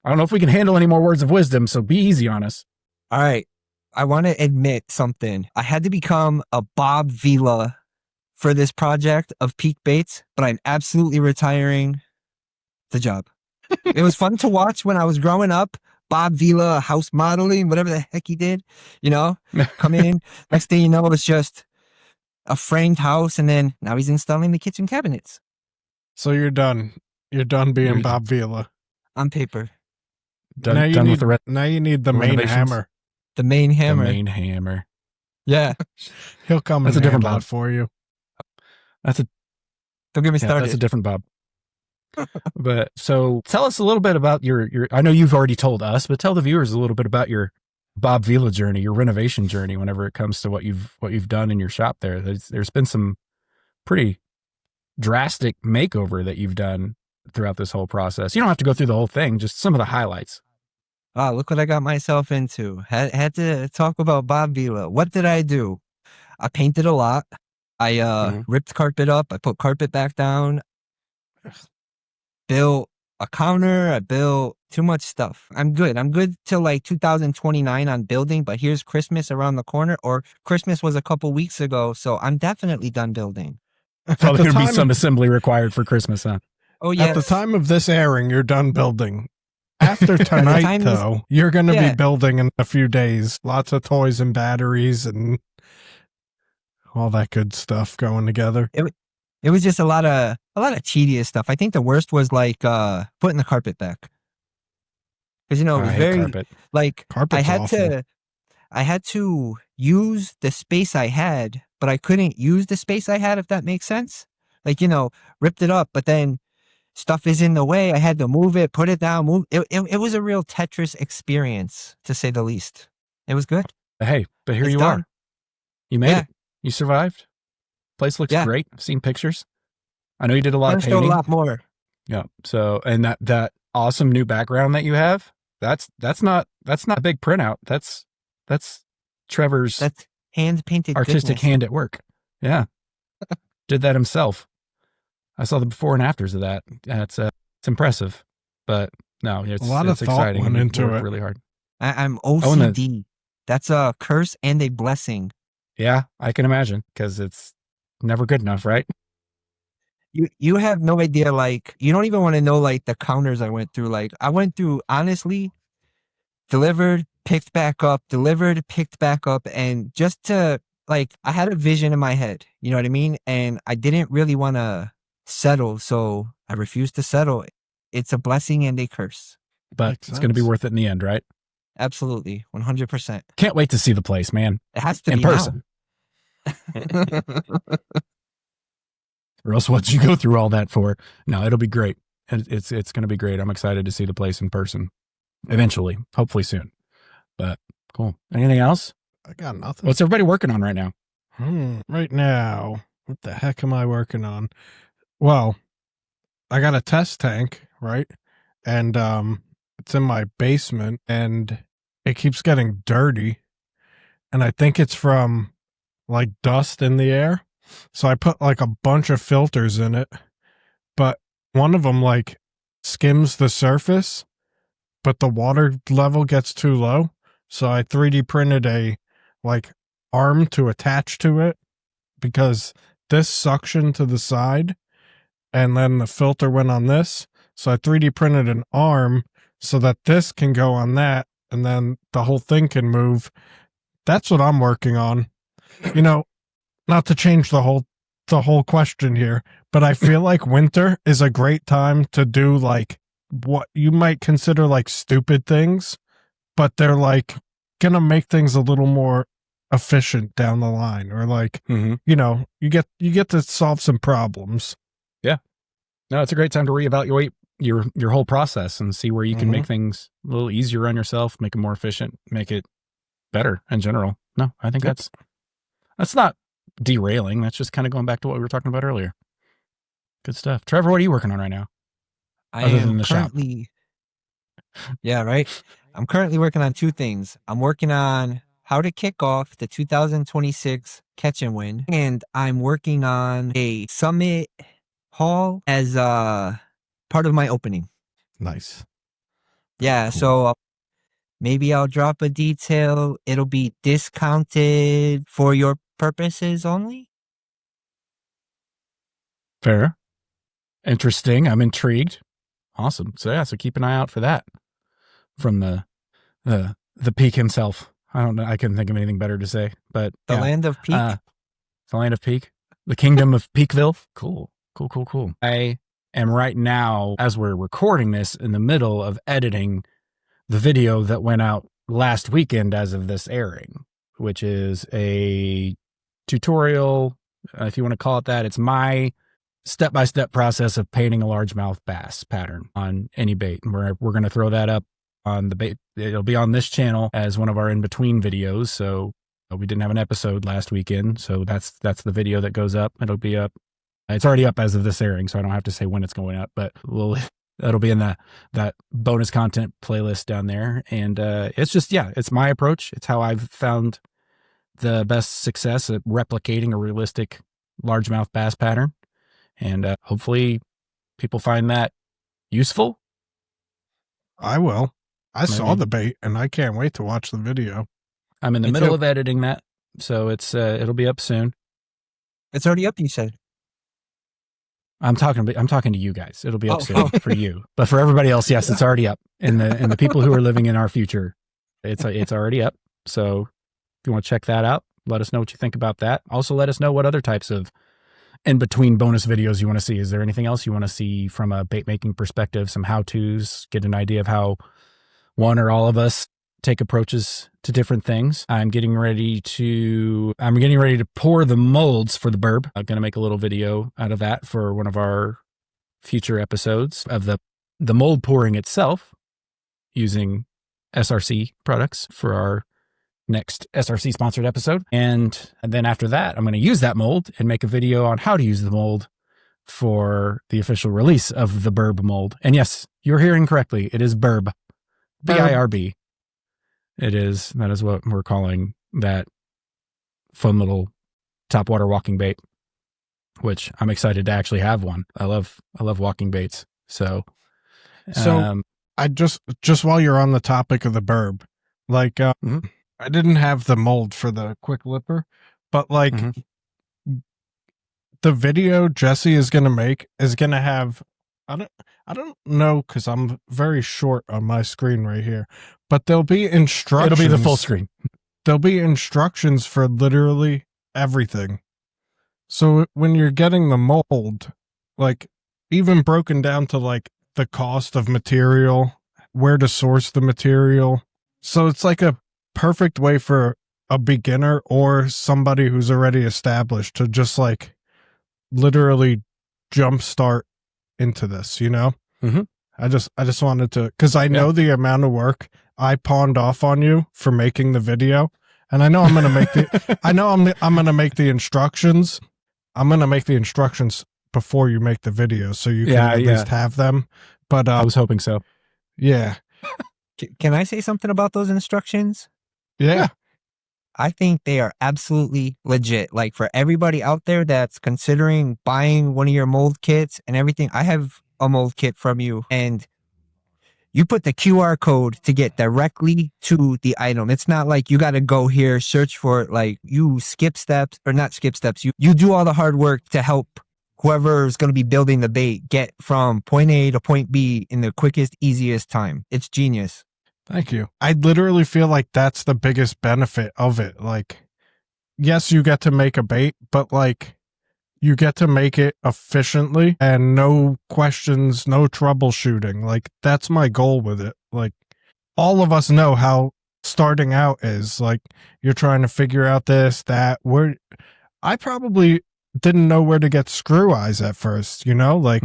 I don't know if we can handle any more words of wisdom, so be easy on us. All right. I want to admit something. I had to become a Bob Vila for this project of Peak Baits, but I'm absolutely retiring the job. It was fun to watch when I was growing up. Bob Vila, house modeling, whatever the heck he did, come in. Next thing you know, it's just a framed house, and then now he's installing the kitchen cabinets. So you're done. You're done being Bob Vila. On paper. Now you need the main hammer. The main hammer. The main hammer. Yeah. He'll come That's and a different handle Bob it for you. Don't get me started. That's a different Bob. But so tell us a little bit about your I know you've already told us, but tell the viewers a little bit about your Bob Vila journey, your renovation journey whenever it comes to what you've done in your shop there. There's been some pretty drastic makeover that you've done throughout this whole process. You don't have to go through the whole thing, just some of the highlights. Wow, look what I got myself into. Had to talk about Bob Vila. What did I do? I painted a lot. I ripped carpet up. I put carpet back down. Built a counter. I built too much stuff. I'm good. I'm good till like 2029 on building, but here's Christmas around the corner, or Christmas was a couple weeks ago, so I'm definitely done building. Probably going to be some assembly required for Christmas, huh? Oh, yeah. At the time of this airing, you're done building. After tonight, though, you're going to be building in a few days. Lots of toys and batteries and all that good stuff going together. It was just a lot of tedious stuff. I think the worst was like putting the carpet back. Because it was very carpet. Like Carpet's awful. I had to use the space I had, but I couldn't use the space I had, if that makes sense. Like, ripped it up, but then stuff is in the way. I had to move it, put it down, move. It was a real Tetris experience, to say the least. It was good. Hey, but here you are. You made it. You survived. Place looks great. I've seen pictures. I know you did a lot of painting. A lot more. Yeah. So, and that awesome new background that you have, that's not a big printout. That's Trevor's hand painted artistic hand at work. Yeah. Did that himself. I saw the before and afters of that. It's impressive, but no, it's a lot of thought exciting. Went into it really hard. I'm OCD. That's a curse and a blessing. Yeah, I can imagine, because it's never good enough, right? You have no idea. Like, you don't even want to know like the counters I went through. Like, I went through, honestly, delivered, picked back up, delivered, picked back up, and just to like, I had a vision in my head. You know what I mean? And I didn't really want to settle, so I refused to settle. It's a blessing and a curse. But it's going to be worth it in the end, right? Absolutely, 100%. Can't wait to see the place, man. It has to in be person. Or else what'd you go through all that for? No, it'll be great. It's going to be great. I'm excited to see the place in person eventually, hopefully soon. But cool. Anything else? I got nothing. What's everybody working on right now? Right now, what the heck am I working on? Well, I got a test tank, right? And it's in my basement, and it keeps getting dirty. And I think it's from like dust in the air. So I put like a bunch of filters in it, but one of them like skims the surface, but the water level gets too low. So I 3D printed a like arm to attach to it, because this suction to the side, and then the filter went on this. So I 3D printed an arm so that this can go on that, and then the whole thing can move. That's what I'm working on. Not to change the whole question here, but I feel like winter is a great time to do like what you might consider like stupid things, but they're like going to make things a little more efficient down the line, or like, you get to solve some problems. Yeah. No, it's a great time to reevaluate your whole process and see where you can make things a little easier on yourself, make it more efficient, make it better in general. No, I think that's not derailing. That's just kind of going back to what we were talking about earlier. Good stuff. Trevor, what are you working on right now? Other than the currently shop? Yeah, right. I'm currently working on two things. I'm working on how to kick off the 2026 Catch and Win, and I'm working on a summit haul as part of my opening. Nice. Yeah, cool. So maybe I'll drop a detail. It'll be discounted for your purposes only. Fair. Interesting. I'm intrigued. Awesome. So keep an eye out for that from the Peak himself. I don't know. I couldn't think of anything better to say, but the land of Peak. The land of Peak, the kingdom of Peakville. Cool. I am right now, as we're recording this, in the middle of editing the video that went out last weekend as of this airing, which is a tutorial, if you want to call it that. It's my step-by-step process of painting a largemouth bass pattern on any bait. And we're going to throw that up on the bait. It'll be on this channel as one of our in-between videos. So we didn't have an episode last weekend. So that's the video that goes up. It'll be up. It's already up as of this airing, so I don't have to say when it's going up, but that'll be in that bonus content playlist down there. And it's just, it's my approach. It's how I've found the best success at replicating a realistic largemouth bass pattern. And hopefully people find that useful. I will. I saw the bait and I can't wait to watch the video. I'm in the middle of editing that, so it'll be up soon. It's already up, you said. I'm talking to you guys. It'll be up soon for you, but for everybody else, yes, it's already up. And the people who are living in our future, it's already up. So if you want to check that out, let us know what you think about that. Also, let us know what other types of in-between bonus videos you want to see. Is there anything else you want to see from a bait making perspective? Some how-tos, get an idea of how one or all of us take approaches to different things. I'm getting ready to pour the molds for the burb. I'm going to make a little video out of that for one of our future episodes of the mold pouring itself using SRC products for our next SRC sponsored episode. And then after that, I'm going to use that mold and make a video on how to use the mold for the official release of the burb mold. And yes, you're hearing correctly. It is burb. BIRB. That is what we're calling that fun little topwater walking bait, which I'm excited to actually have one. I love walking baits. So I just while you're on the topic of the burb, like, I didn't have the mold for the quick lipper, but like the video Jesse is going to make is going to have, I don't know, because I'm very short on my screen right here, but there'll be instructions. It'll be the full screen. There'll be instructions for literally everything. So when you're getting the mold, like even broken down to like the cost of material, where to source the material. So it's like a perfect way for a beginner or somebody who's already established to just like literally jumpstart into this, you know? I just wanted to, because I know the amount of work I pawned off on you for making the video, and I know I'm gonna make I'm gonna make the instructions. I'm gonna make the instructions before you make the video, so you can at least have them. But I was hoping so. Yeah. Can I say something about those instructions? Yeah. I think they are absolutely legit. Like for everybody out there that's considering buying one of your mold kits and everything, I have a mold kit from you, and you put the QR code to get directly to the item. It's not like you got to go here, search for it. Like you skip steps, or not skip steps. You do all the hard work to help whoever's going to be building the bait get from point A to point B in the quickest, easiest time. It's genius. Thank you. I literally feel like that's the biggest benefit of it. Like, yes, you get to make a bait, but like you get to make it efficiently and no questions, no troubleshooting. Like that's my goal with it. Like all of us know how starting out is. Like, you're trying to figure out this, that. I probably didn't know where to get screw eyes at first, like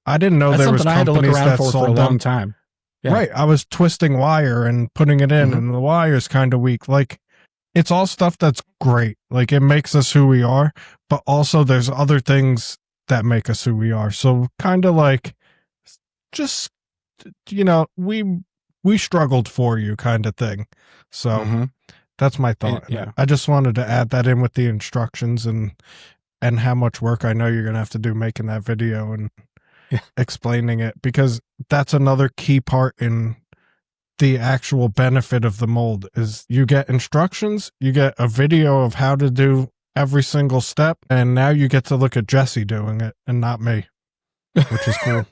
I didn't know That's there was something I had to look companies around that for sold a long them. time. Yeah. Right. I was twisting wire and putting it in, and the wire's kind of weak. Like, it's all stuff that's great. Like, it makes us who we are, but also there's other things that make us who we are. So kind of like, just, we struggled for you kind of thing. So that's my thought. Yeah. I just wanted to add that in with the instructions and how much work I know you're going to have to do making that video and explaining it, because that's another key part in the actual benefit of the mold is you get instructions, you get a video of how to do every single step, and now you get to look at Jesse doing it and not me, which is cool.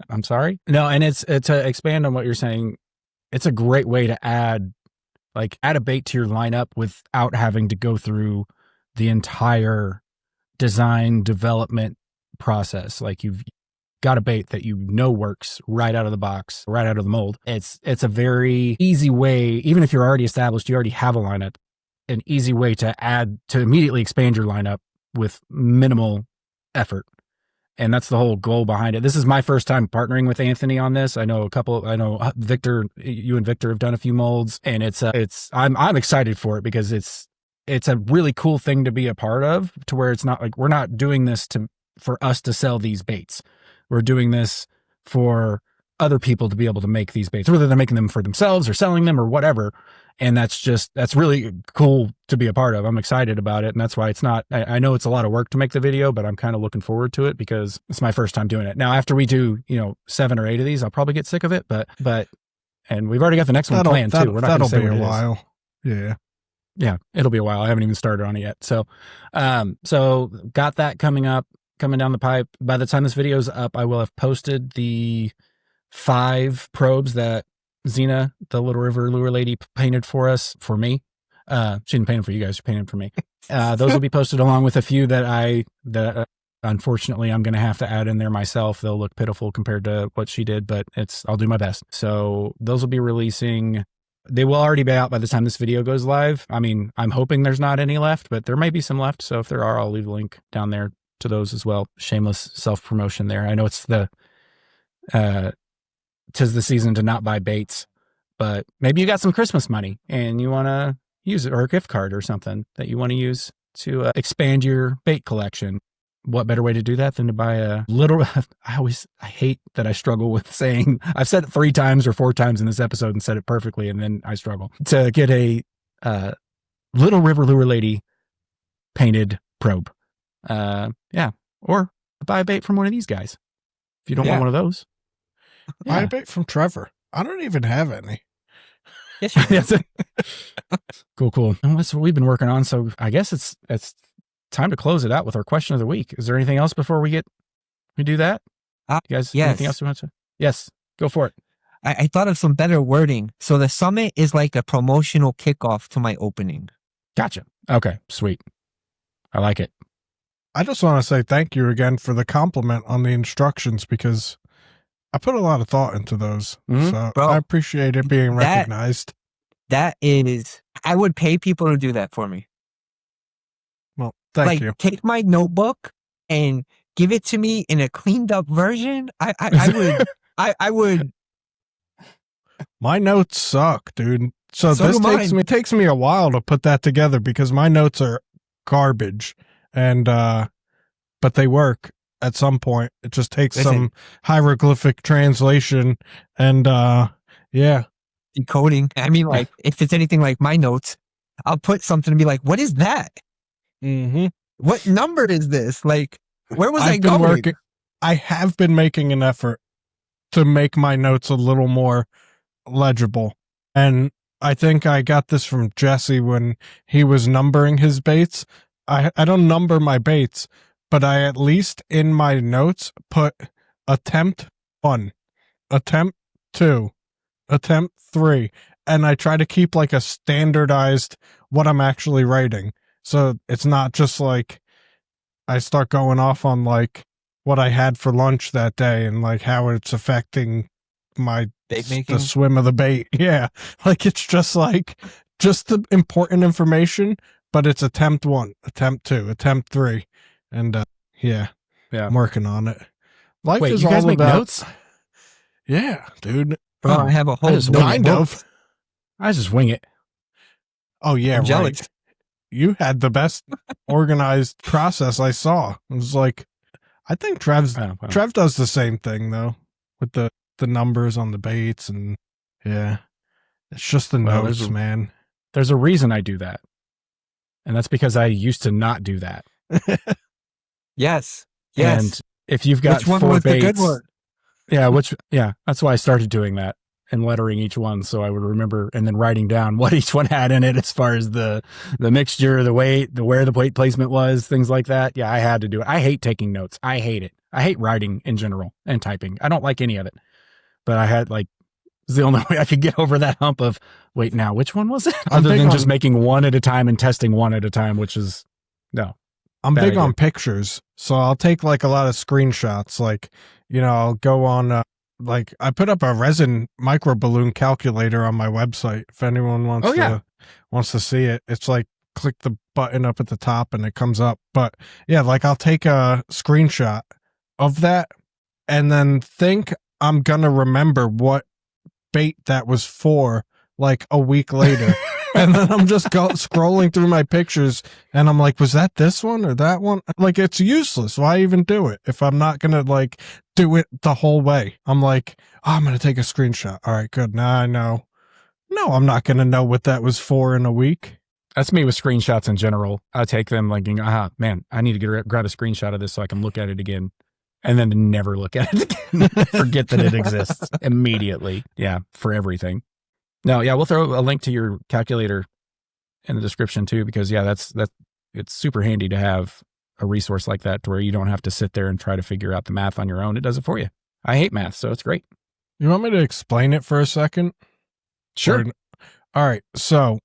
I'm sorry. No, and it's to expand on what you're saying, it's a great way to add a bait to your lineup without having to go through the entire design development process. Like, you've got a bait that works right out of the box, right out of the mold. It's a very easy way, even if you're already established, you already have a lineup, an easy way to immediately expand your lineup with minimal effort. And that's the whole goal behind it. This is my first time partnering with Anthony on this. I know Victor, you and Victor have done a few molds, and I'm excited for it because it's a really cool thing to be a part of, to where it's not like we're not doing this for us to sell these baits. We're doing this for other people to be able to make these baits, whether they're making them for themselves or selling them or whatever. And that's really cool to be a part of. I'm excited about it. And that's why I know it's a lot of work to make the video, but I'm kind of looking forward to it because it's my first time doing it. Now, after we do, 7 or 8 of these, I'll probably get sick of it, and we've already got the next one planned too. We're not going to say that'll be a while. Yeah. Yeah. It'll be a while. I haven't even started on it yet. So got that coming down the pipe. By the time this video's up, I will have posted the 5 probes that Xena, the Little River lure lady, painted for me. She didn't paint them for you guys, she painted them for me. Those will be posted along with a few that unfortunately I'm going to have to add in there myself. They'll look pitiful compared to what she did, but I'll do my best. So those will be releasing. They will already be out by the time this video goes live. I mean, I'm hoping there's not any left, but there may be some left. So if there are, I'll leave a link down there to those as well. Shameless self-promotion there. I know it's 'tis the season to not buy baits, but maybe you got some Christmas money and you want to use it, or a gift card or something that you want to use to expand your bait collection. What better way to do that than to buy a little, I hate that I struggle with saying, I've said it 3 times or 4 times in this episode and said it perfectly, and then I struggle to get a Little River Lure Lady painted probe. Or buy a bait from one of these guys if you don't want one of those. Buy a bait from Trevor. I don't even have any. Yes. Cool. And that's what we've been working on. So I guess it's time to close it out with our question of the week. Is there anything else before we do that? You guys, anything else you want to? Yes, go for it. I thought of some better wording. So the summit is like a promotional kickoff to my opening. Gotcha. Okay, sweet. I like it. I just want to say thank you again for the compliment on the instructions, because I put a lot of thought into those. So I appreciate it being recognized. That is, I would pay people to do that for me. Well, thank you. Take my notebook and give it to me in a cleaned up version. I would. My notes suck, dude. So this takes me a while to put that together because my notes are garbage, and but they work at some point. It just takes some hieroglyphic translation and decoding. I mean, like, if it's anything like my notes, I'll put something and be like, what is that? Mm-hmm. What number is this? Like, where was I going? I have been making an effort to make my notes a little more legible. And I think I got this from Jesse when he was numbering his baits. I don't number my baits, but I at least in my notes put attempt 1, attempt 2, attempt 3. And I try to keep like a standardized what I'm actually writing. So it's not just like I start going off on like what I had for lunch that day and like how it's affecting my Bait making? The swim of the bait. Yeah. Like it's just the important information, but it's attempt 1, attempt 2, attempt 3. And yeah, I'm working on it. Life Wait, is you guys all make about notes? Yeah, dude. Bro, I have a whole kind of. I just wing it. Oh yeah, I'm jealous. right. You had the best organized process I saw. It was like, I think Trev does the same thing though, with the numbers on the baits, and yeah, it's just the notes, man. There's a reason I do that, and that's because I used to not do that. Yes. And if you've got which one 4 was baits, the good one? That's why I started doing that and lettering each one so I would remember, and then writing down what each one had in it as far as the mixture, the weight, where the weight placement was, things like that. Yeah, I had to do it. I hate taking notes. I hate it. I hate writing in general and typing. I don't like any of it. But I had it's the only way I could get over that hump of, wait, now which one was it? Other than just making one at a time and testing one at a time, which is no. I'm big on pictures, so I'll take a lot of screenshots. I'll go on, I put up a resin micro balloon calculator on my website. If anyone wants to see it, it's click the button up at the top and it comes up. But yeah, I'll take a screenshot of that and then think I'm gonna remember what bait that was for a week later. And then I'm just scrolling through my pictures and I'm like, was that this one or that one? It's useless. Why even do it if I'm not going to do it the whole way? I'm like, oh, I'm going to take a screenshot. All right, good. Now I know. No, I'm not going to know what that was for in a week. That's me with screenshots in general. I take them man, I need to grab a screenshot of this so I can look at it again. And then never look at it again. Forget that it exists immediately. Yeah, for everything. No, yeah, we'll throw a link to your calculator in the description too, because it's super handy to have a resource like that to where you don't have to sit there and try to figure out the math on your own. It does it for you. I hate math, so it's great. You want me to explain it for a second? Sure. All right. So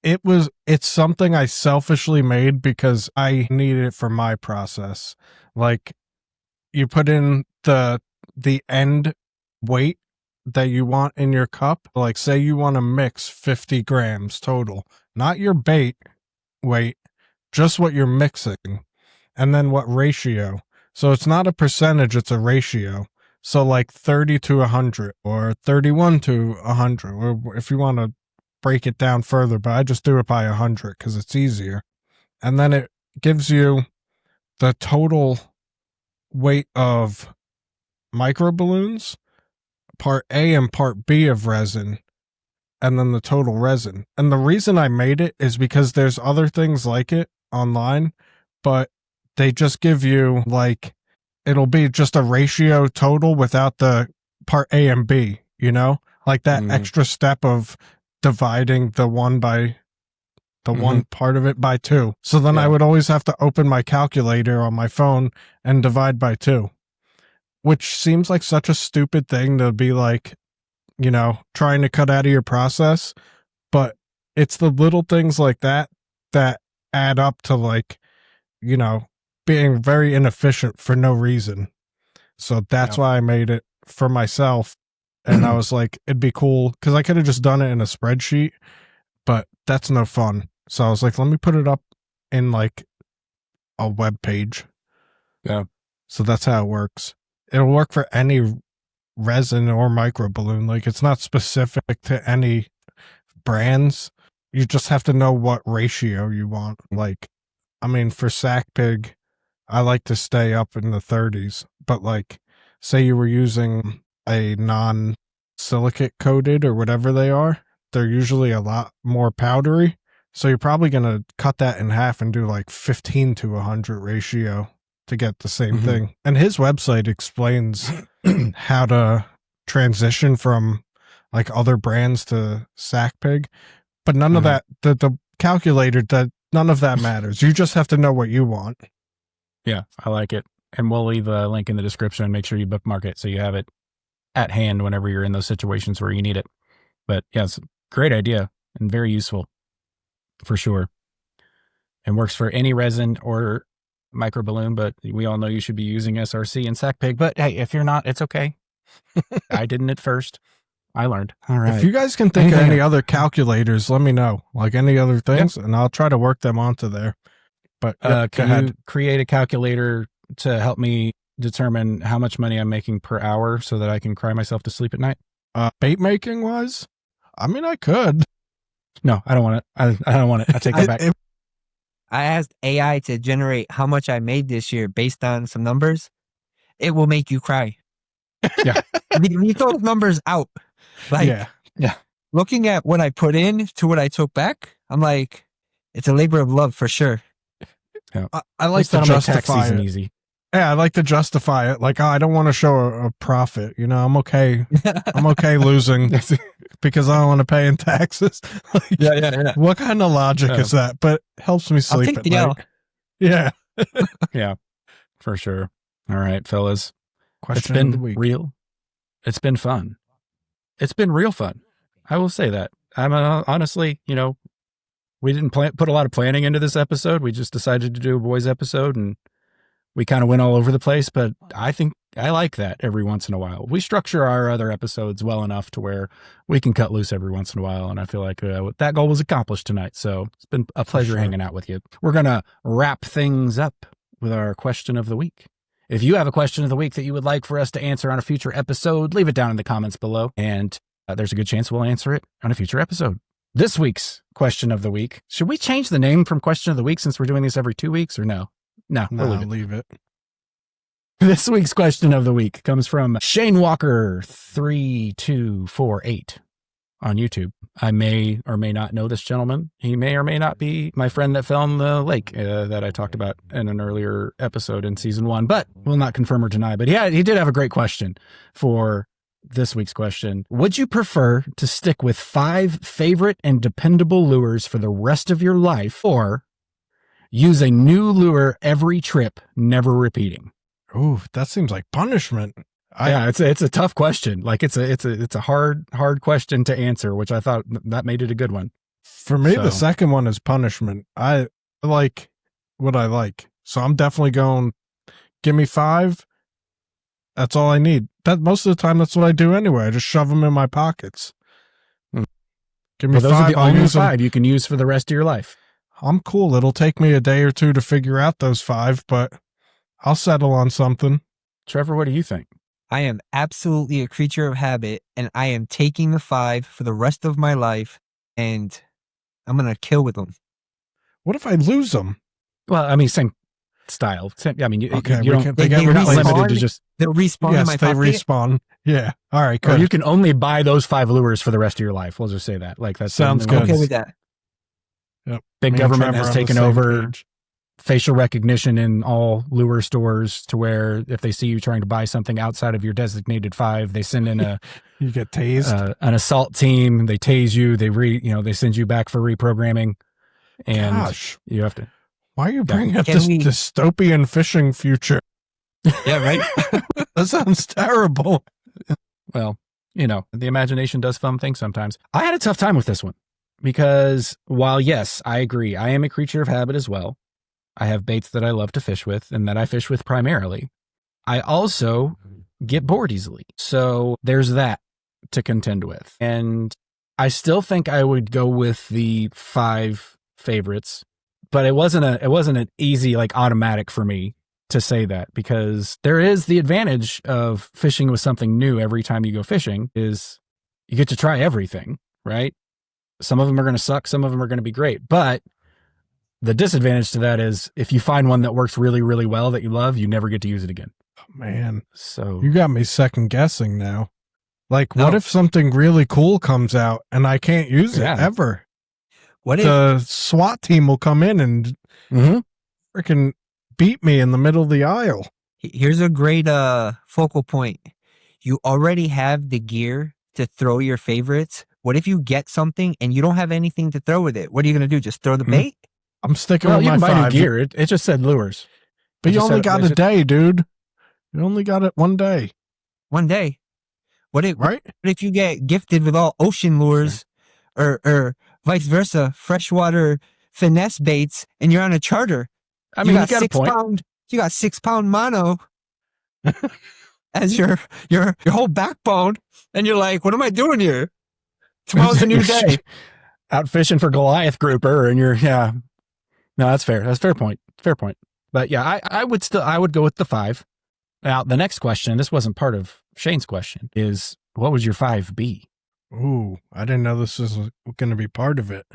it's something I selfishly made because I needed it for my process. You put in the end weight that you want in your cup. Say you want to mix 50 grams total, not your bait weight, just what you're mixing, and then what ratio. So it's not a percentage, it's a ratio. So 30 to 100 or 31 to 100, or if you want to break it down further, but I just do it by 100 because it's easier. And then it gives you the total weight of micro balloons, part A and part B of resin, and then the total resin. And the reason I made it is because there's other things like it online, but they just give you it'll be just a ratio total without the part A and B, that extra step of dividing the one by the one part of it by 2. So then I would always have to open my calculator on my phone and divide by 2. Which seems like such a stupid thing to be trying to cut out of your process. But it's the little things like that add up to being very inefficient for no reason. So that's why I made it for myself. And I was like, it'd be cool because I could have just done it in a spreadsheet, but that's no fun. So I was like, let me put it up in a web page. Yeah. So that's how it works. It'll work for any resin or micro balloon. It's not specific to any brands. You just have to know what ratio you want. For Sack Pig, I like to stay up in the 30s. But say you were using a non-silicate coated or whatever they are, they're usually a lot more powdery. So you're probably going to cut that in half and do 15 to 100 ratio to get the same thing. And his website explains how to transition from other brands to Sack Pig, but none of that, the calculator, none of that matters. You just have to know what you want. Yeah, I like it. And we'll leave a link in the description. Make sure you bookmark it so you have it at hand whenever you're in those situations where you need it. But yeah, it's a great idea and very useful for sure. And works for any resin or micro balloon, but we all know you should be using SRC and Sack Pig. But hey, if you're not, it's okay. I didn't at first. I learned. All right. If you guys can think of any other calculators, let me know. Like any other things, and I'll try to work them onto there. But can you create a calculator to help me determine how much money I'm making per hour so that I can cry myself to sleep at night? Bait making wise, I mean, I could. No, I don't want it. I don't want it. I take that back. I asked AI to generate how much I made this year based on some numbers. It will make you cry. Yeah. When you throw those numbers out, like, yeah. Looking at what I put in to what I took back, I'm like, it's a labor of love for sure. Yeah. I like to justify it. Easy. Yeah, I like to justify it. Like, I don't want to show a profit. You know, I'm okay. I'm okay losing because I don't want to pay in taxes. Like, yeah. What kind of logic is that? But it helps me sleep at night. Yeah. Yeah, for sure. All right, fellas. Question it's of the been week. real. It's been fun. It's been real fun. I will say that. I'm honestly, we didn't put a lot of planning into this episode. We just decided to do a boys episode, and we kind of went all over the place, but I think I like that every once in a while. We structure our other episodes well enough to where we can cut loose every once in a while, and I feel like that goal was accomplished tonight, so it's been a pleasure hanging out with you. We're going to wrap things up with our question of the week. If you have a question of the week that you would like for us to answer on a future episode, leave it down in the comments below, and there's a good chance we'll answer it on a future episode. This week's question of the week, should we change the name from question of the week since we're doing this every 2 weeks, or no? No, leave it. This week's question of the week comes from Shane Walker 3248 on YouTube. I may or may not know this gentleman. He may or may not be my friend that fell in the lake that I talked about in an earlier episode in season 1, but will not confirm or deny. But he did have a great question for this week's question. Would you prefer to stick with 5 favorite and dependable lures for the rest of your life, or use a new lure every trip, never repeating? Ooh, that seems like punishment. It's a tough question. Like it's a hard question to answer, which I thought that made it a good one. For me, the second one is punishment. I like what I like, so I'm definitely going. Give me 5. That's all I need. That most of the time, that's what I do anyway. I just shove them in my pockets. Give me 5. Those are the only 5 you can use for the rest of your life. I'm cool. It'll take me a day or 2 to figure out those 5, but I'll settle on something. Trevor, what do you think? I am absolutely a creature of habit, and I am taking the 5 for the rest of my life, and I'm going to kill with them. What if I lose them? Well, I mean, same style. You're not limited to just... They'll respawn in my pocket? Yes, they respawn. Yeah. All right, good. Or you can only buy those 5 lures for the rest of your life. We'll just say that. Like that sounds good. Okay with that. Yep. Big government has taken over facial recognition in all lure stores to where if they see you trying to buy something outside of your designated 5, they send in you get tased. An assault team. They tase you. They send you back for reprogramming. And you have to. Why are you bringing up this dystopian fishing future? Yeah, right. That sounds terrible. Well, the imagination does fun things sometimes. I had a tough time with this one because while yes, I agree, I am a creature of habit as well. I have baits that I love to fish with and that I fish with primarily. I also get bored easily. So there's that to contend with. And I still think I would go with the 5 favorites, but it wasn't an easy, like automatic for me to say that, because there is the advantage of fishing with something new every time you go fishing is you get to try everything, right? Some of them are going to suck. Some of them are going to be great, but the disadvantage to that is if you find one that works really, really well that you love, you never get to use it again. Oh, man. So you got me second guessing now. Like, what if something really cool comes out and I can't use it ever? What the SWAT team will come in and freaking beat me in the middle of the aisle? Here's a great focal point. You already have the gear to throw your favorites. What if you get something and you don't have anything to throw with it? What are you going to do? Just throw the bait? I'm sticking with my 5. You can buy new gear. It just said lures. But you only got a day, dude. You only got it one day. One day. What if you get gifted with all ocean lures or vice versa, freshwater finesse baits, and you're on a charter? I mean, you got a point. You got 6-pound mono. as your whole backbone, and you're like, what am I doing here? Tomorrow's a new day. Out fishing for Goliath grouper, and no, that's fair. That's fair point. Fair point. But yeah, I would go with the 5. Now the next question, this wasn't part of Shane's question, is what would your 5 be? Ooh, I didn't know this was going to be part of it.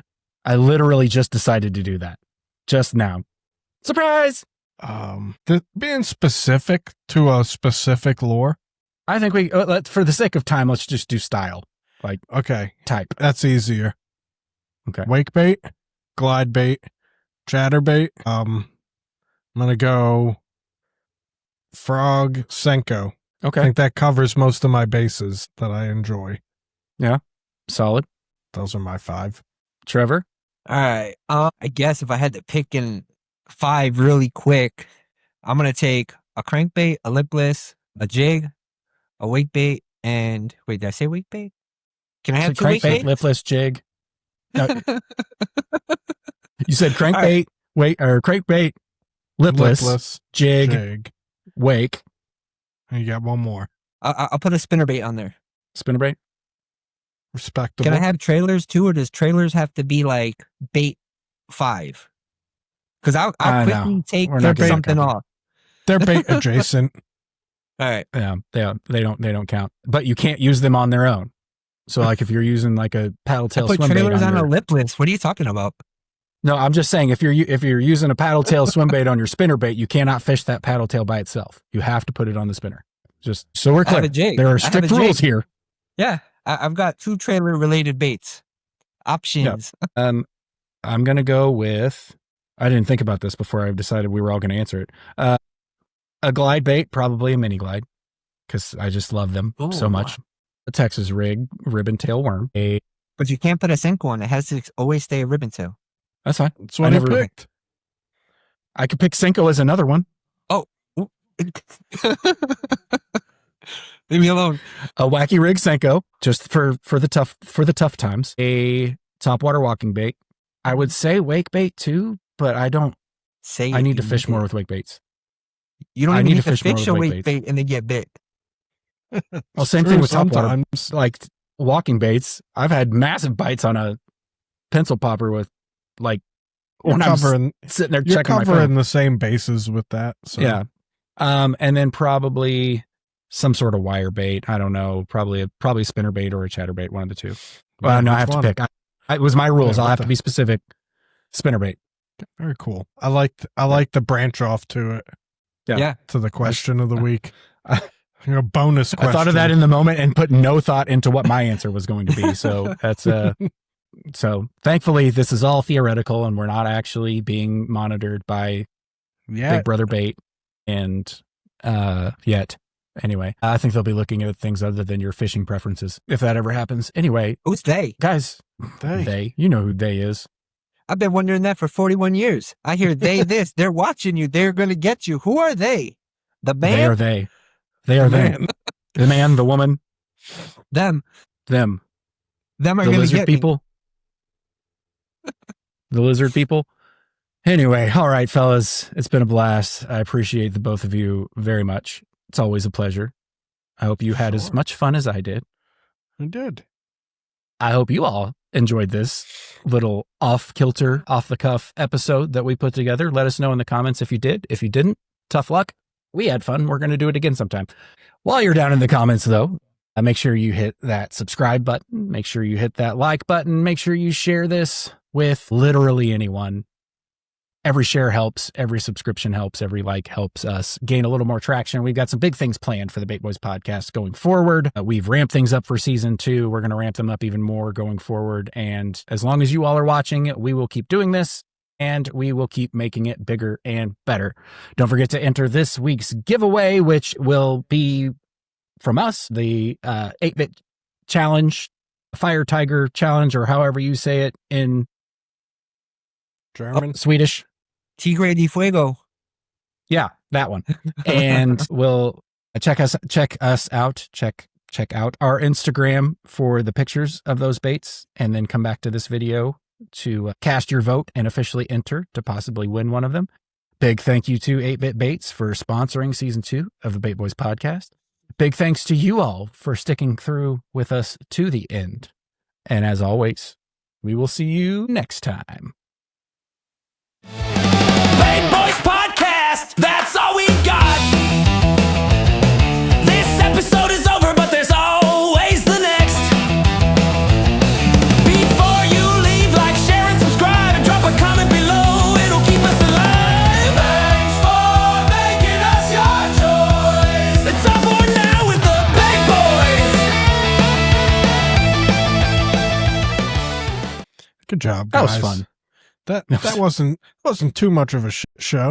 I literally just decided to do that just now. Surprise! Being specific to a specific lure. I think for the sake of time, let's just do style. Like, okay, type. That's easier. Okay. Wake bait, glide bait, chatterbait. I'm gonna go frog Senko. Okay. I think that covers most of my bases that I enjoy. Yeah. Solid. Those are my 5. Trevor? All right. I guess if I had to pick in 5 really quick, I'm going to take a crankbait, a lipless, a jig, a wake bait, and wait, did I say wake bait? Can I have 2 wake baits? Lipless, jig. No. You said crankbait, crankbait, lipless, jig, wake. And you got one more. I'll put a spinnerbait on there. Spinnerbait? Respectable. Can I have trailers too, or does trailers have to be like bait 5? Because I'll quickly take something off. They're bait adjacent. All right. Yeah, they don't count. But you can't use them on their own. So like if you're using like a paddle tail swim bait. Put trailers on a lipless. What are you talking about? No, I'm just saying if you're using a paddle tail swim bait on your spinner bait, you cannot fish that paddle tail by itself. You have to put it on the spinner. Just so we're clear. There are strict rules here. Yeah, I've got 2 trailer related baits options. Yeah. I'm gonna go with. I didn't think about this before I decided we were all going to answer it. A glide bait, probably a mini glide, because I just love them so much. A Texas rig, ribbon tail worm. But you can't put a Senko on. It has to always stay a ribbon tail. That's fine. That's what I picked. I could pick Senko as another one. Oh. Leave me alone. A wacky rig Senko, just for the tough times. A topwater walking bait. I would say wake bait too, but I don't. I need to fish more with wake baits. You don't even need to fish a wake bait and then get bit. Well, same thing with topwater. Like walking baits, I've had massive bites on a pencil popper with like when I'm sitting there checking my phone. You're covering the same bases with that. So. Yeah. And then probably some sort of wire bait. I don't know. Probably a spinner bait or a chatterbait, one of the 2. Well, no, I have to pick. It was my rules. I'll have to be specific. Spinnerbait. Very cool. I like the branch off to it. Yeah. To the question of the week. Bonus question. I thought of that in the moment and put no thought into what my answer was going to be. So that's so thankfully this is all theoretical and we're not actually being monitored by Big Brother Bait and yet. Anyway, I think they'll be looking at things other than your fishing preferences if that ever happens. Anyway, who's they? Guys, they. You know who they is. I've been wondering that for 41 years. I hear they this. They're watching you. They're going to get you. Who are they? The man? They are they. They are them. The man, the woman. Them. Them. Them are going to get people. The lizard people. Anyway, all right, fellas. It's been a blast. I appreciate the both of you very much. It's always a pleasure. I hope you had as much fun as I did. I did. I hope you all enjoyed this little off-kilter, off-the-cuff episode that we put together. Let us know in the comments if you did. If you didn't, tough luck. We had fun. We're going to do it again sometime. While you're down in the comments, though, make sure you hit that subscribe button. Make sure you hit that like button. Make sure you share this with literally anyone. Every share helps, every subscription helps, every like helps us gain a little more traction. We've got some big things planned for the Bait Boys podcast going forward. We've ramped things up for season 2. We're going to ramp them up even more going forward. And as long as you all are watching, we will keep doing this and we will keep making it bigger and better. Don't forget to enter this week's giveaway, which will be from us, the 8-bit challenge, Fire Tiger challenge, or however you say it in German, Swedish. Tigre de Fuego. Yeah, that one. And we'll check out our Instagram for the pictures of those baits, and then come back to this video to cast your vote and officially enter to possibly win one of them. Big thank you to 8-Bit Baits for sponsoring season 2 of the Bait Boys podcast. Big thanks to you all for sticking through with us to the end. And as always, we will see you next time. Bait Boys Podcast, that's all we got. This episode is over, but there's always the next. Before you leave, like, share, and subscribe, and drop a comment below. It'll keep us alive. Thanks for making us your choice. It's all for now with the Bait Boys. Good job, That guys. was fun. That wasn't too much of a show.